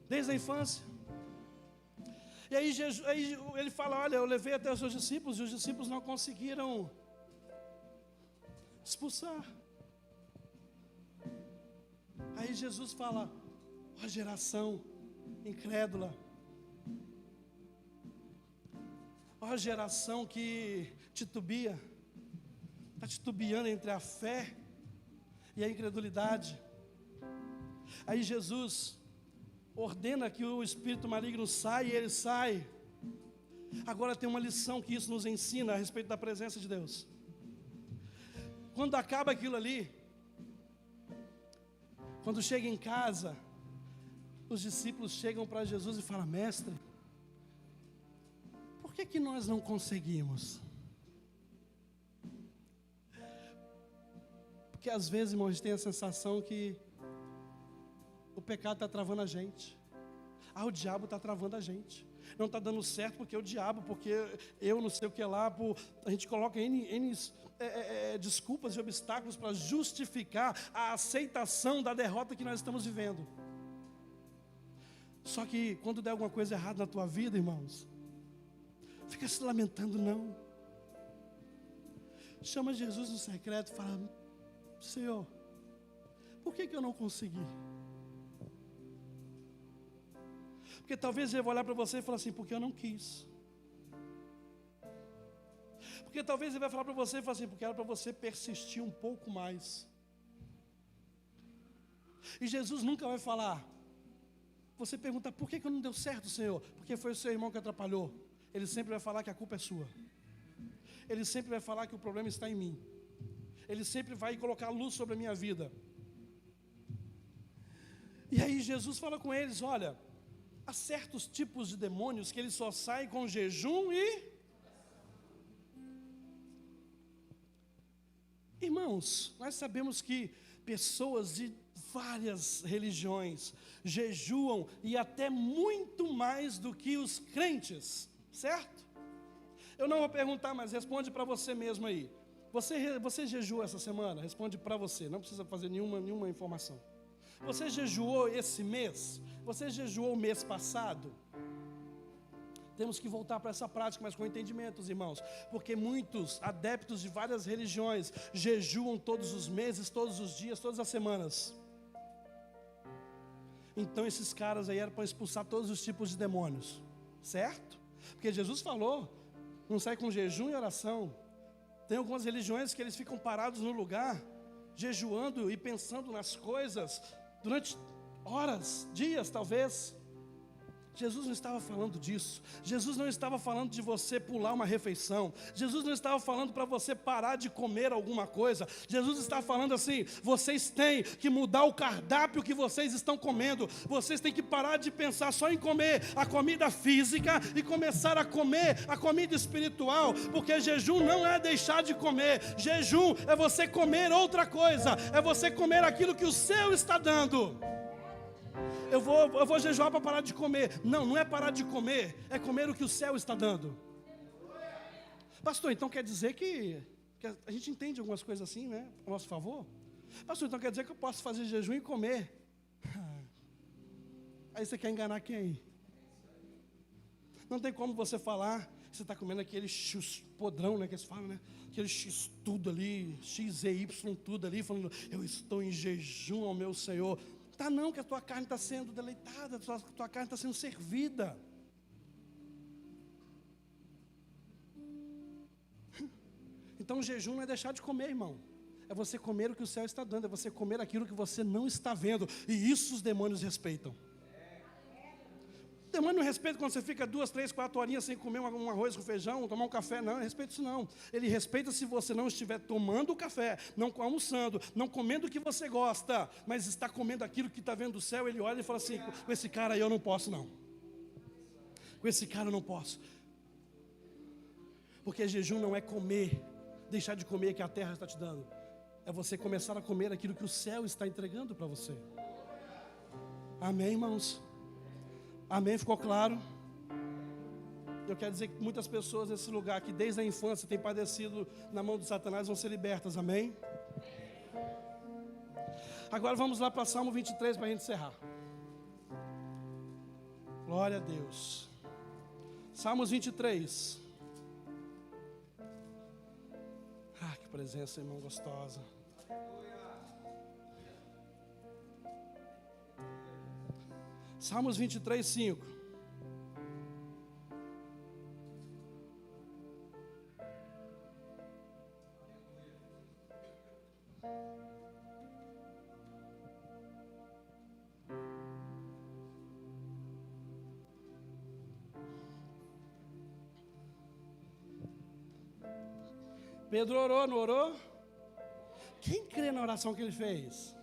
Desde a infância. E aí ele fala: olha, eu levei até os seus discípulos, e os discípulos não conseguiram expulsar. Aí Jesus fala: ó geração incrédula, ó geração que titubia, está titubeando entre a fé e a incredulidade. Aí Jesus ordena que o espírito maligno saia, e ele sai. Agora tem uma lição que isso nos ensina a respeito da presença de Deus. Quando acaba aquilo ali, quando chega em casa, os discípulos chegam para Jesus e falam: mestre, por que nós não conseguimos? Porque às vezes, irmãos, a gente tem a sensação que o pecado está travando a gente. O diabo está travando a gente. Não está dando certo porque o diabo, porque eu não sei o que lá. A gente coloca N desculpas e obstáculos para justificar a aceitação da derrota que nós estamos vivendo. Só que quando der alguma coisa errada na tua vida, irmãos, fica se lamentando não. Chama Jesus no secreto e fala: Senhor, por que eu não consegui? Porque talvez ele vai olhar para você e falar assim: porque eu não quis. Porque talvez ele vai falar para você e falar assim: porque era para você persistir um pouco mais. E Jesus nunca vai falar. Você pergunta: por que não deu certo, Senhor? Porque foi o seu irmão que atrapalhou. Ele sempre vai falar que a culpa é sua. Ele sempre vai falar que o problema está em mim. Ele sempre vai colocar luz sobre a minha vida. E aí Jesus fala com eles: olha, há certos tipos de demônios que eles só saem com jejum e... Irmãos, nós sabemos que pessoas de várias religiões jejuam e até muito mais do que os crentes, certo? Eu não vou perguntar, mas responde para você mesmo aí. Você jejuou essa semana? Responde para você, não precisa fazer nenhuma informação. Você jejuou esse mês? Você jejuou o mês passado? Temos que voltar para essa prática, mas com entendimentos, irmãos. Porque muitos adeptos de várias religiões jejuam todos os meses, todos os dias, todas as semanas. Então esses caras aí eram para expulsar todos os tipos de demônios, certo? Porque Jesus falou, não sai com jejum e oração. Tem algumas religiões que eles ficam parados no lugar jejuando e pensando nas coisas durante horas, dias talvez. Jesus não estava falando disso. Jesus não estava falando de você pular uma refeição. Jesus não estava falando para você parar de comer alguma coisa. Jesus está falando assim: vocês têm que mudar o cardápio que vocês estão comendo. Vocês têm que parar de pensar só em comer a comida física e começar a comer a comida espiritual, porque jejum não é deixar de comer. Jejum é você comer outra coisa, é você comer aquilo que o céu está dando. Eu vou jejuar para parar de comer. Não é parar de comer, é comer o que o céu está dando. Pastor, então quer dizer que a gente entende algumas coisas assim, né? A nosso favor. Pastor, então quer dizer que eu posso fazer jejum e comer? Aí você quer enganar quem? Não tem como você falar que você está comendo aquele X podrão, né? Que eles falam, né? Aquele X tudo ali, X, E, Y tudo ali, falando: eu estou em jejum ao meu Senhor. Tá não, que a tua carne está sendo deleitada, a tua carne está sendo servida. Então o jejum não é deixar de comer, irmão. É você comer o que o céu está dando, é você comer aquilo que você não está vendo. E isso os demônios respeitam. O demônio não respeita quando você fica 2, 3, 4 horinhas sem comer um arroz com feijão, tomar um café. Não, ele respeita isso não. Ele respeita se você não estiver tomando o café, não almoçando, não comendo o que você gosta, mas está comendo aquilo que está vendo do céu. Ele olha e fala assim: com esse cara aí eu não posso não. Com esse cara eu não posso. Porque jejum não é comer, deixar de comer que a terra está te dando. É você começar a comer aquilo que o céu está entregando para você. Amém, irmãos? Amém? Ficou claro? Eu quero dizer que muitas pessoas nesse lugar que desde a infância têm padecido na mão de Satanás vão ser libertas, amém? Agora vamos lá para Salmo 23 para a gente encerrar. Glória a Deus. Salmos 23. Ah, que presença, irmão, gostosa. Salmos 23, 5. Pedro orou, não orou? Quem crê na oração que ele fez?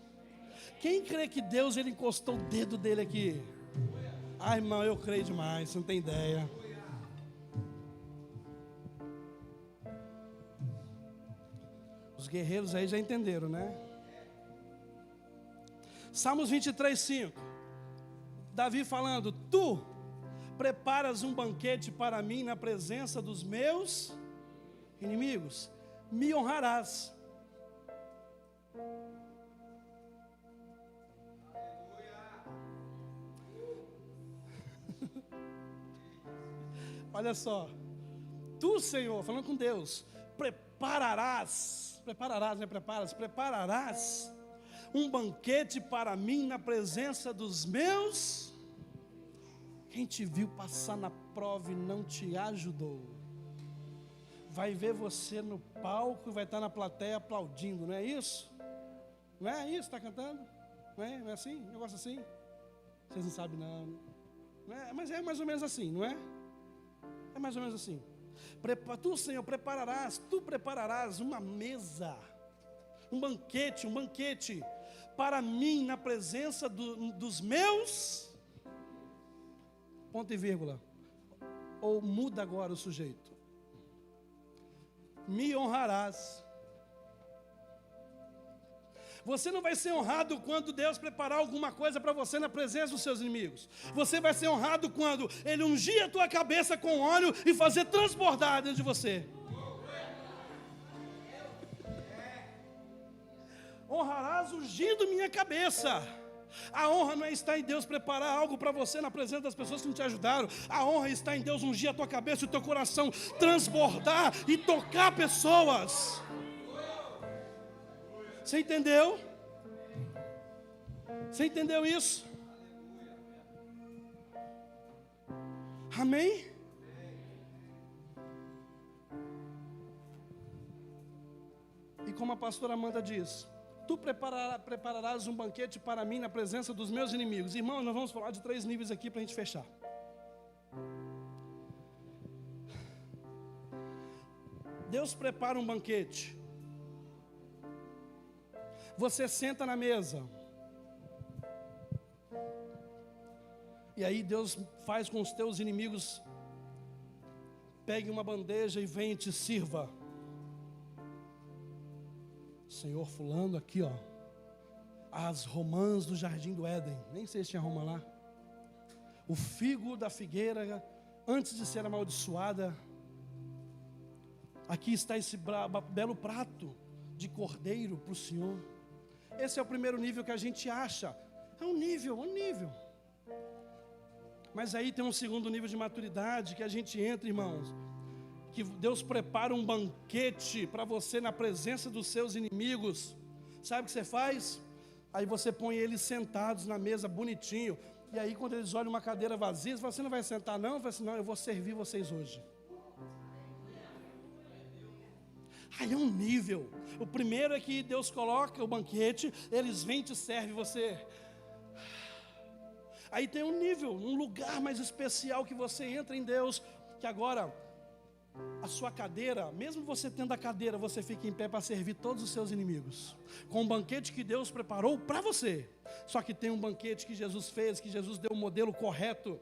Quem crê que Deus ele encostou o dedo dele aqui? Ai, irmão, eu creio demais, você não tem ideia. Os guerreiros aí já entenderam, né? Salmos 23, 5. Davi falando: tu preparas um banquete para mim na presença dos meus inimigos, me honrarás. Olha só, tu, Senhor, falando com Deus, prepararás um banquete para mim na presença dos meus. Quem te viu passar na prova e não te ajudou, vai ver você no palco e vai estar na plateia aplaudindo, não é isso? Não é isso, está cantando? Não é assim? Um negócio assim? Vocês não sabem não é? Mas é mais ou menos assim, não é? É mais ou menos assim. Tu, Senhor, tu prepararás uma mesa, um banquete para mim na presença dos meus, ponto e vírgula, ou muda agora o sujeito, me honrarás. Você não vai ser honrado quando Deus preparar alguma coisa para você na presença dos seus inimigos. Você vai ser honrado quando Ele ungir a tua cabeça com óleo e fazer transbordar dentro de você. Honrarás ungindo minha cabeça. A honra não é estar em Deus preparar algo para você na presença das pessoas que não te ajudaram. A honra está em Deus ungir a tua cabeça e o teu coração, transbordar e tocar pessoas. Você entendeu? Você entendeu isso? Amém? E como a pastora Amanda diz, Tu prepararás um banquete para mim na presença dos meus inimigos. Irmãos, nós vamos falar de 3 níveis aqui para a gente fechar. Deus prepara um banquete. Você senta na mesa. E aí Deus faz com os teus inimigos, pegue uma bandeja e vem e te sirva. Senhor fulano aqui, ó, as romãs do jardim do Éden, nem sei se tinha romã lá. O figo da figueira, antes de ser amaldiçoada. Aqui está esse belo prato de cordeiro para o Senhor. Esse é o primeiro nível que a gente acha. É um nível. Mas aí tem um segundo nível de maturidade que a gente entra, irmãos. Que Deus prepara um banquete para você na presença dos seus inimigos. Sabe o que você faz? Aí você põe eles sentados na mesa, bonitinho. E aí quando eles olham uma cadeira vazia, você fala, você não vai sentar não? Eu falo assim, não, eu vou servir vocês hoje. Aí é um nível. O primeiro é que Deus coloca o banquete, eles vêm e te servem você. Aí tem um nível, um lugar mais especial que você entra em Deus, que agora a sua cadeira, mesmo você tendo a cadeira, você fica em pé para servir todos os seus inimigos, com um banquete que Deus preparou para você. Só que tem um banquete que Jesus fez, que Jesus deu o modelo correto.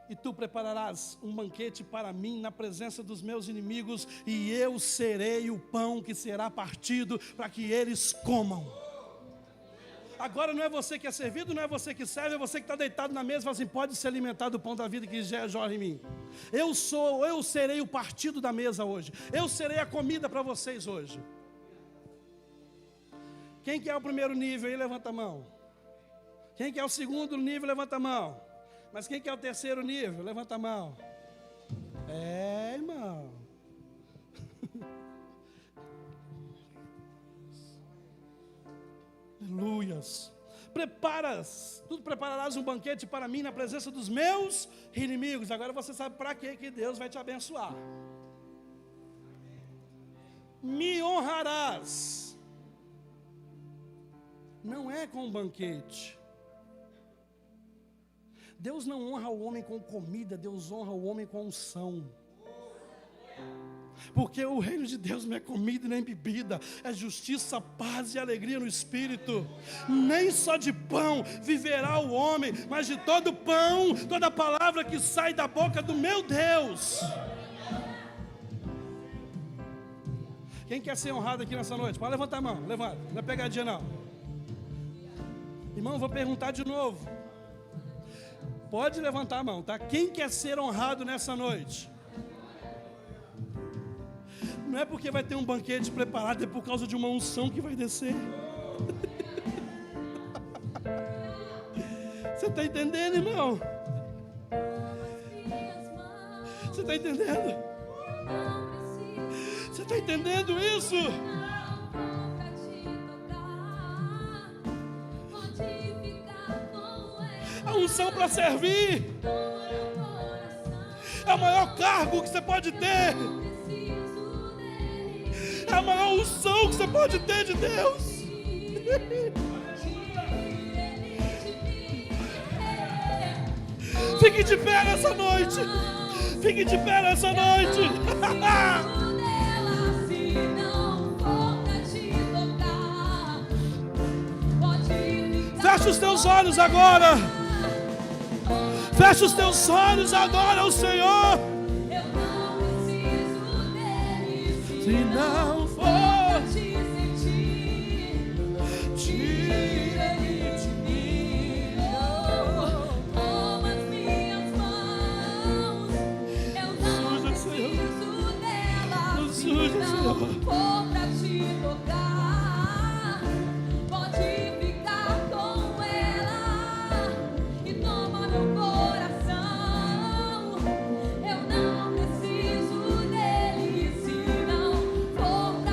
E tu prepararás um banquete para mim na presença dos meus inimigos, e eu serei o pão que será partido para que eles comam. Agora não é você que é servido, não é você que serve, é você que está deitado na mesa e fala assim, pode se alimentar do pão da vida que já jorra em mim. Eu serei o partido da mesa hoje. Eu serei a comida para vocês hoje. Quem que é o primeiro nível aí, levanta a mão. Quem que é o segundo nível, levanta a mão. Mas quem que é o terceiro nível, levanta a mão. É, irmão. Aleluias. Tu prepararás um banquete para mim na presença dos meus inimigos. Agora você sabe para que Deus vai te abençoar. Me honrarás. Não é com banquete. Deus não honra o homem com comida, Deus honra o homem com unção. Porque o reino de Deus não é comida nem bebida, é justiça, paz e alegria no Espírito. Nem só de pão viverá o homem, mas de todo pão, toda palavra que sai da boca do meu Deus. Quem quer ser honrado aqui nessa noite? Pode levantar a mão, levanta, não é pegadinha não. Irmão, vou perguntar de novo. Pode levantar a mão, tá? Quem quer ser honrado nessa noite? Não é porque vai ter um banquete preparado, é por causa de uma unção que vai descer. Você está entendendo, irmão? Você está entendendo? Você está entendendo isso? A unção para servir é o maior cargo que você pode ter. É a maior unção que você pode ter de Deus. Fique de pé nessa noite. Fique de pé nessa noite. Fecha os teus olhos agora. Fecha os teus olhos, adora o Senhor. Se não for, tira de mim. Toma as minhas mãos. Eu não preciso delas. Se não for pra te tocar, pode ficar com ela e toma meu coração. Eu não preciso dele. Se não for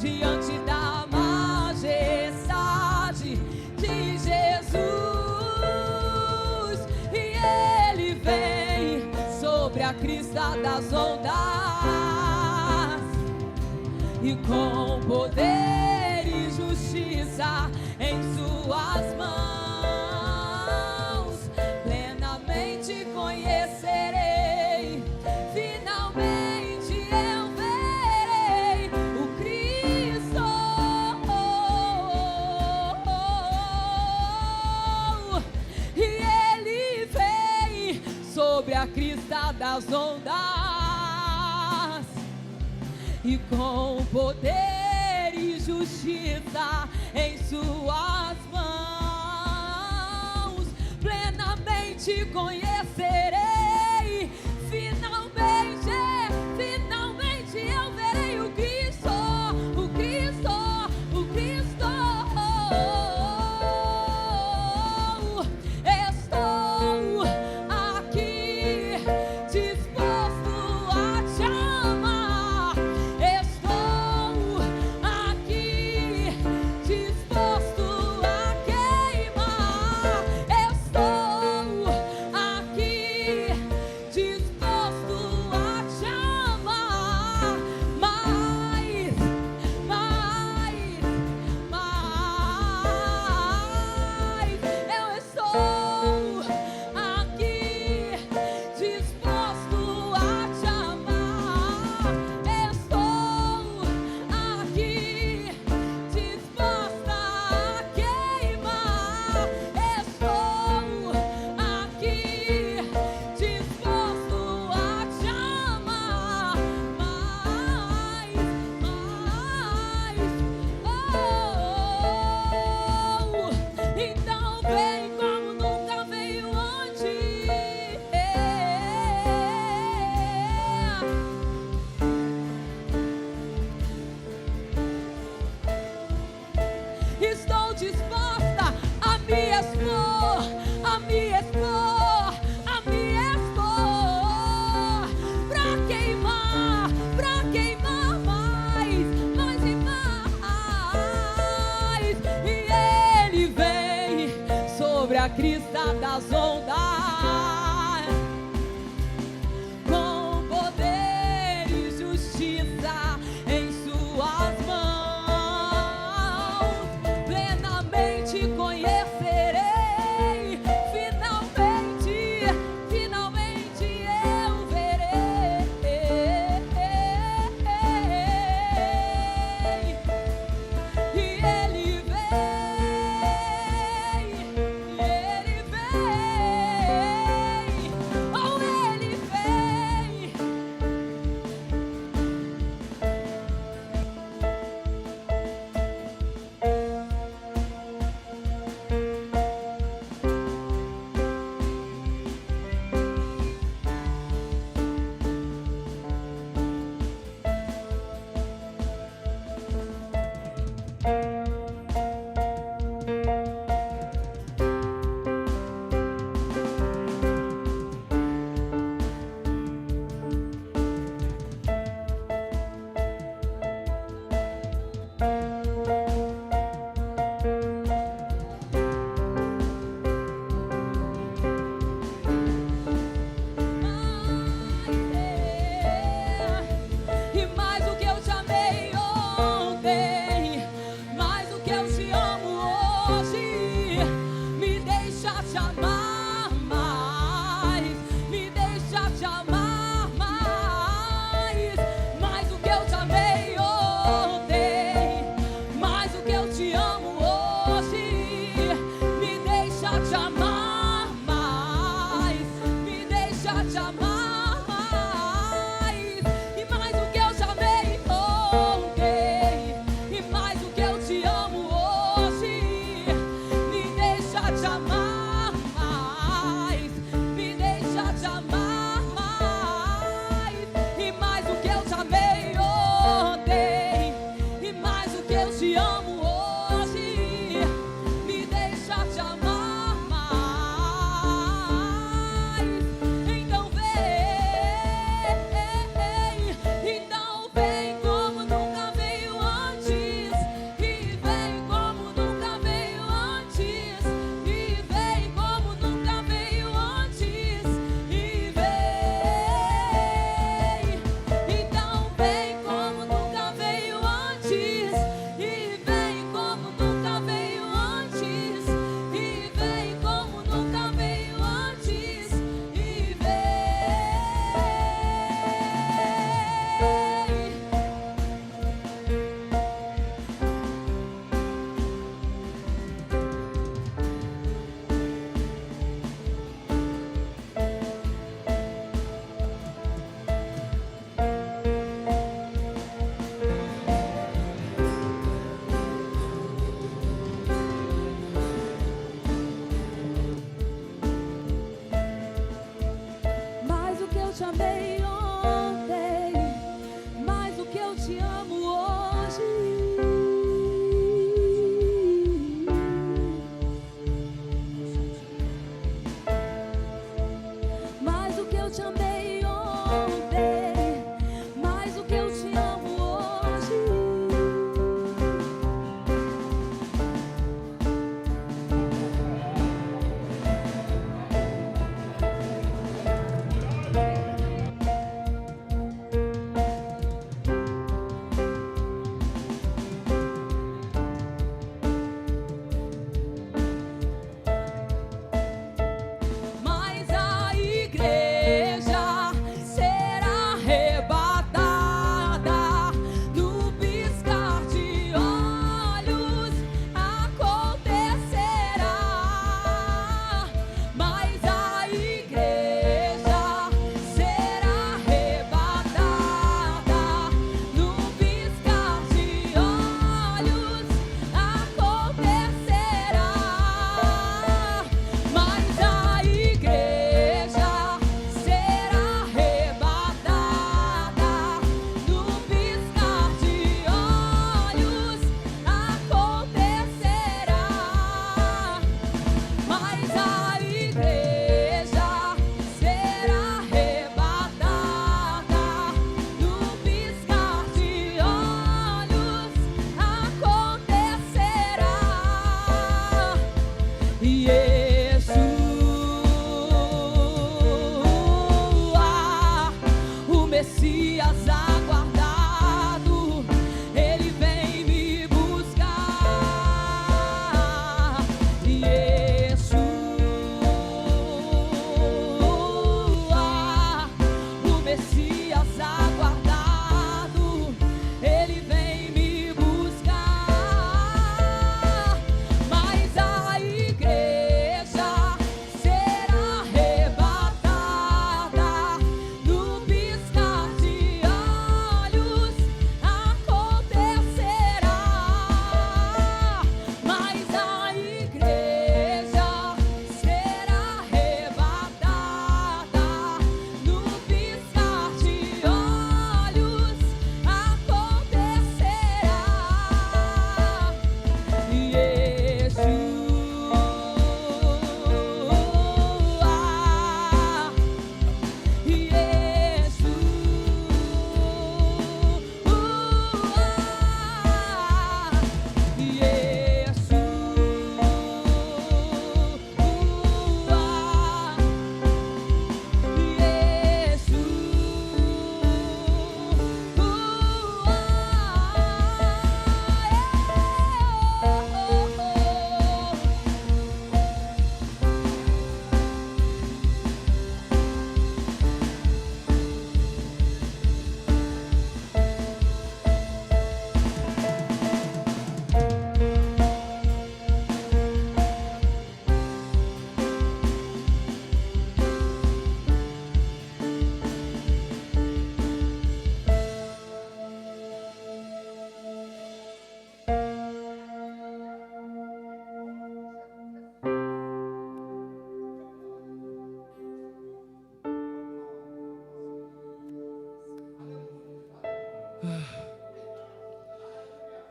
diante da majestade de Jesus. E Ele vem sobre a crista das ondas, e com poder e justiça em suas mãos, plenamente conhecerei, finalmente eu verei o Cristo. E Ele vem sobre a crista das ondas, e com poder e justiça em suas mãos, plenamente conhecerei, finalmente, finalmente eu verei o Cristo, o Cristo, o Cristo. Estou aqui disposto a te amar. Estou aqui disposto a queimar. Estou aqui disposto a te amar. Mais, mais, mais. Eu estou aqui disposto a te amar. Estou aqui disposta a queimar. Estou aqui disposto a te amar. Mais, mais. Então vem como nunca veio antes. Estou disposta a me expor, a me expor, a me expor, pra queimar mais, mais e mais. E Ele vem sobre a crista das ondas, com poder e justiça em suas mãos, plenamente conhecerei, finalmente, finalmente eu verei. E Ele vem,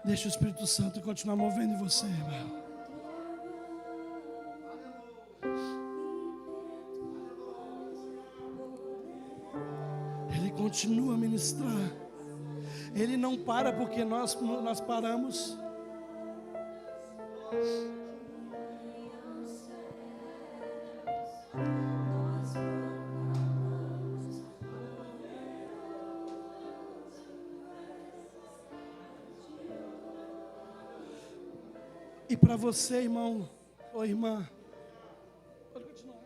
Deixa o Espírito Santo continuar movendo em você, irmão. Ele continua a ministrar. Ele não para porque nós paramos. E para você, irmão ou irmã, pode continuar.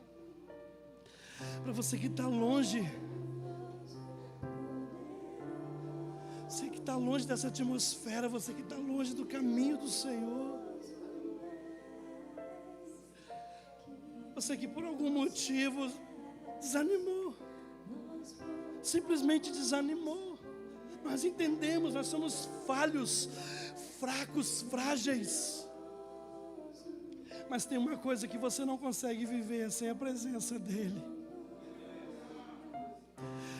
Para você que está longe, você que está longe dessa atmosfera, você que está longe do caminho do Senhor, você que por algum motivo desanimou, simplesmente desanimou. Nós entendemos, nós somos falhos, fracos, frágeis. Mas tem uma coisa que você não consegue viver sem a presença dEle.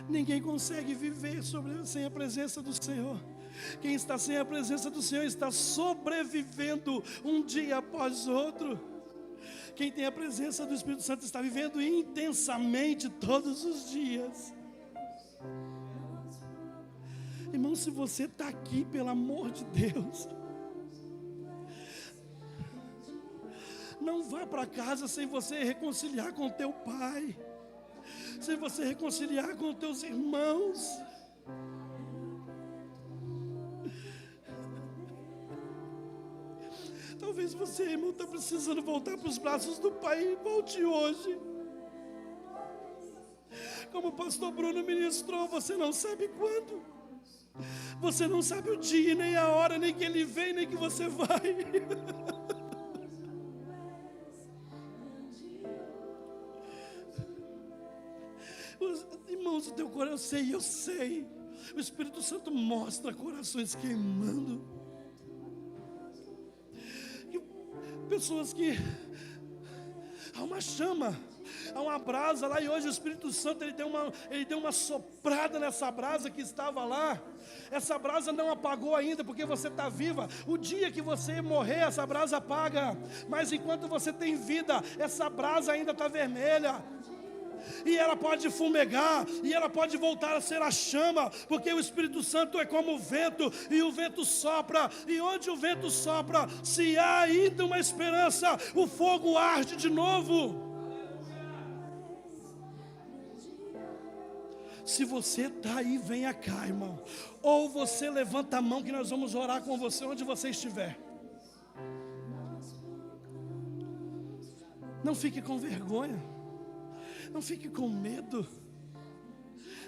Ninguém consegue viver sem a presença do Senhor. Quem está sem a presença do Senhor está sobrevivendo um dia após outro. Quem tem a presença do Espírito Santo está vivendo intensamente todos os dias. Irmão, se você está aqui, pelo amor de Deus, não vá para casa sem você reconciliar com teu pai, sem você reconciliar com teus irmãos. Talvez você, irmão, está precisando voltar para os braços do pai. Volte hoje. Como o pastor Bruno ministrou, você não sabe quando. Você não sabe o dia, nem a hora, nem que ele vem, nem que você vai. Irmãos, o teu coração, eu sei. O Espírito Santo mostra corações queimando. Pessoas que há uma chama, há uma brasa lá, e hoje o Espírito Santo ele deu uma soprada nessa brasa que estava lá. Essa brasa não apagou ainda, porque você está viva. O dia que você morrer, essa brasa apaga. Mas enquanto você tem vida, essa brasa ainda está vermelha. E ela pode fumegar, e ela pode voltar a ser a chama, porque o Espírito Santo é como o vento, e o vento sopra, e onde o vento sopra, se há ainda uma esperança, o fogo arde de novo. Se você está aí, venha cá, irmão. Ou você levanta a mão que nós vamos orar com você onde você estiver. Não fique com vergonha. Não fique com medo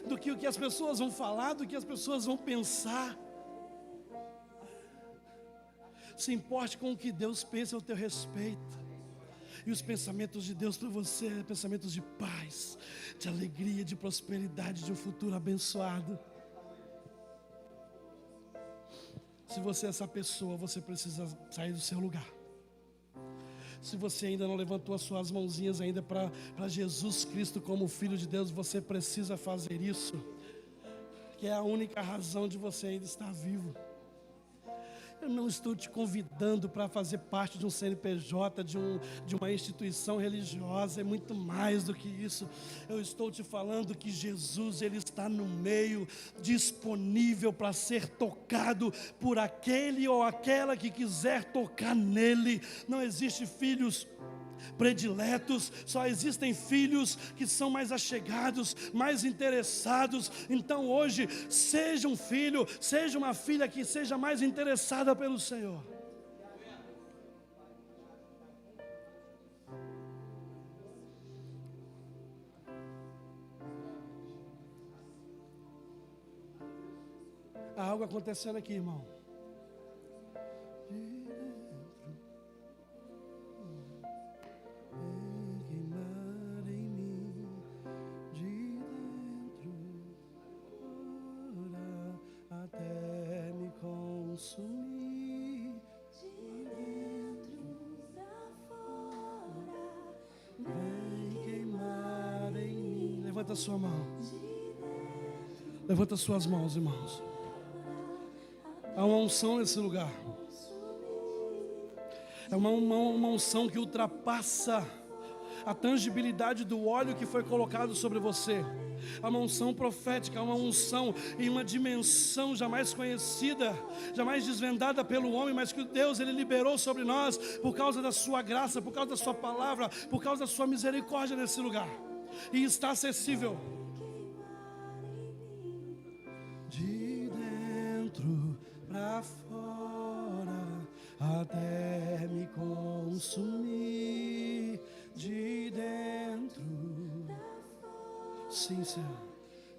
do que o que as pessoas vão falar, do que as pessoas vão pensar. Se importe com o que Deus pensa ao teu respeito. E os pensamentos de Deus para você, pensamentos de paz, de alegria, de prosperidade, de um futuro abençoado. Se você é essa pessoa, você precisa sair do seu lugar. Se você ainda não levantou as suas mãozinhas ainda para Jesus Cristo como Filho de Deus, você precisa fazer isso, que é a única razão de você ainda estar vivo. Eu não estou te convidando para fazer parte de um CNPJ, de uma instituição religiosa, é muito mais do que isso. Eu estou te falando que Jesus, Ele está no meio, disponível para ser tocado por aquele ou aquela que quiser tocar nele. Não existe filhos prediletos, só existem filhos que são mais achegados, mais interessados. Então hoje, seja um filho, seja uma filha que seja mais interessada pelo Senhor. Há algo acontecendo aqui, irmão. Consumir de dentro pra fora, vem queimar em mim. Levanta a sua mão. Levanta as suas mãos, irmãos. Há uma unção nesse lugar. É uma unção que ultrapassa a tangibilidade do óleo que foi colocado sobre você. É uma unção profética, é uma unção em uma dimensão jamais conhecida, jamais desvendada pelo homem, mas que Deus Ele liberou sobre nós por causa da sua graça, por causa da sua palavra, por causa da sua misericórdia nesse lugar. E está acessível. De dentro para fora, até me consumir. De dentro, sim, Senhor,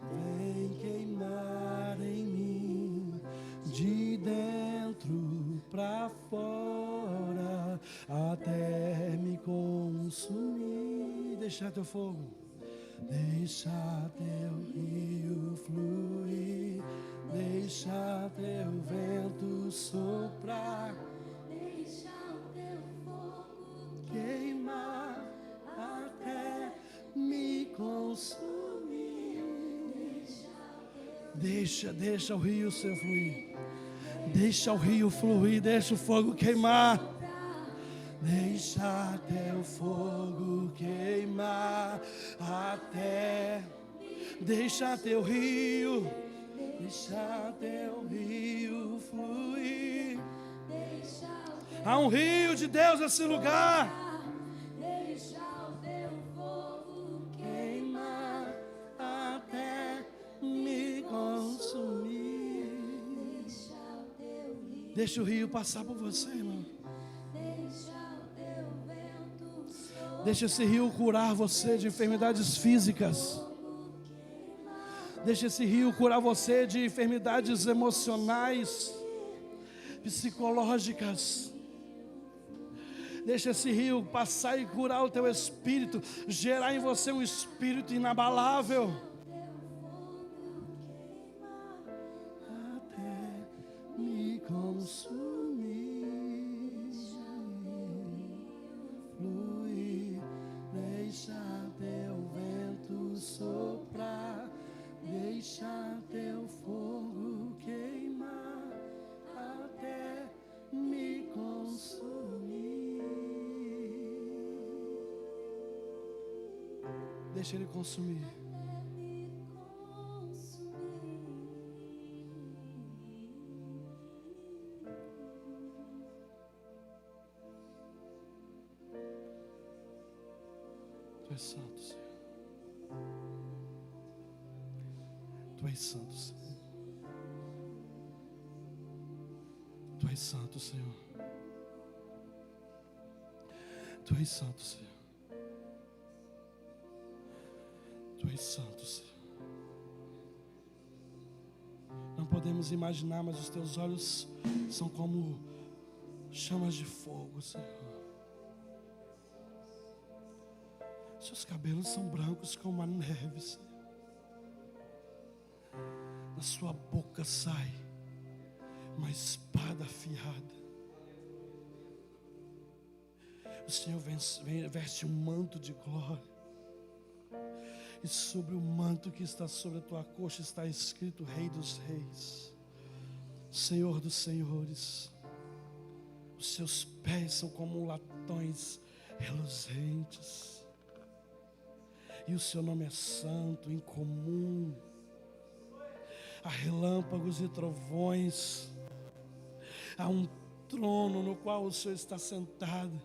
vem queimar em mim. De dentro para fora, até me consumir. Deixa teu fogo, deixa teu rio fluir, deixa teu vento soprar, deixa o teu fogo queimar até me consumir. Deixa o rio seu fluir, deixa o rio fluir, deixa o fogo queimar. Deixa teu fogo queimar até, deixa teu rio fluir. Há um rio de Deus nesse lugar. Deixa o teu fogo queimar até me consumir. Deixa o rio passar por você, irmão. Deixa esse rio curar você de enfermidades físicas. Deixa esse rio curar você de enfermidades emocionais, psicológicas. Deixa esse rio passar e curar o teu espírito, gerar em você um espírito inabalável. Até me consumir. Deixa teu vento soprar, deixa teu fogo queimar, até me consumir. Deixa ele consumir. Tu és santo, Senhor. Tu és santo, Senhor. Tu és santo, Senhor. Tu és santo, Senhor. Tu és santo, Senhor. Não podemos imaginar, mas os teus olhos são como chamas de fogo, Senhor. Seus cabelos são brancos como a neve, Senhor. Da sua boca sai uma espada afiada. O Senhor veste um manto de glória. E sobre o manto que está sobre a tua coxa está escrito Rei dos Reis, Senhor dos Senhores. Os seus pés são como latões reluzentes. E o seu nome é santo, incomum. Há relâmpagos e trovões. Há um trono no qual o Senhor está sentado.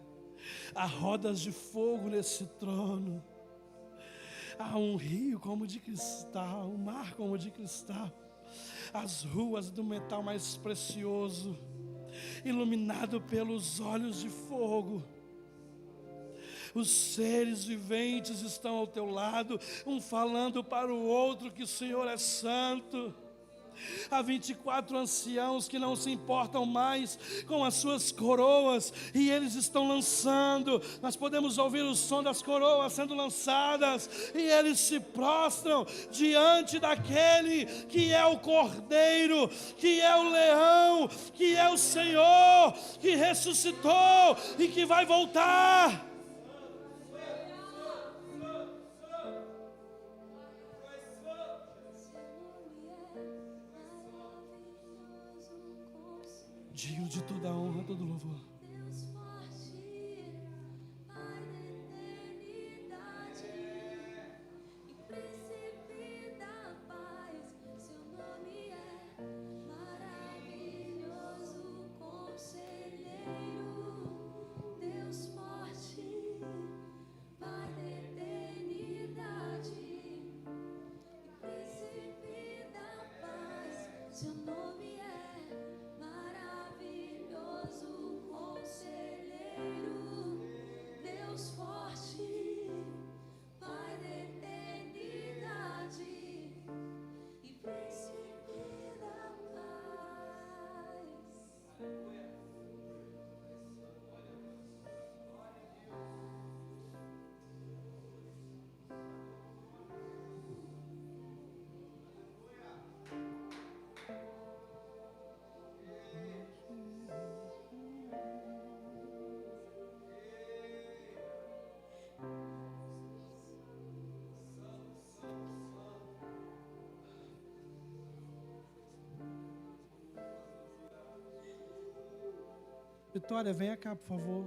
Há rodas de fogo nesse trono. Há um rio como de cristal, um mar como de cristal. As ruas do metal mais precioso, iluminado pelos olhos de fogo. Os seres viventes estão ao teu lado, um falando para o outro que o Senhor é santo. Há 24 anciãos que não se importam mais com as suas coroas, e eles estão lançando. Nós podemos ouvir o som das coroas sendo lançadas, e eles se prostram diante daquele que é o Cordeiro, que é o Leão, que é o Senhor, que ressuscitou e que vai voltar. Digno de toda a honra, todo louvor. Deus forte, Pai da eternidade e príncipe da paz, seu nome é maravilhoso conselheiro. Deus forte, Pai da eternidade e príncipe da paz, seu nome é maravilhoso conselheiro. Deus forte, Pai da eternidade e príncipe da paz. Vitória, venha cá, por favor.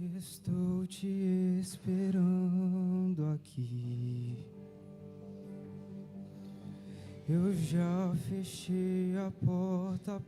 Estou te esperando aqui. Eu já fechei a porta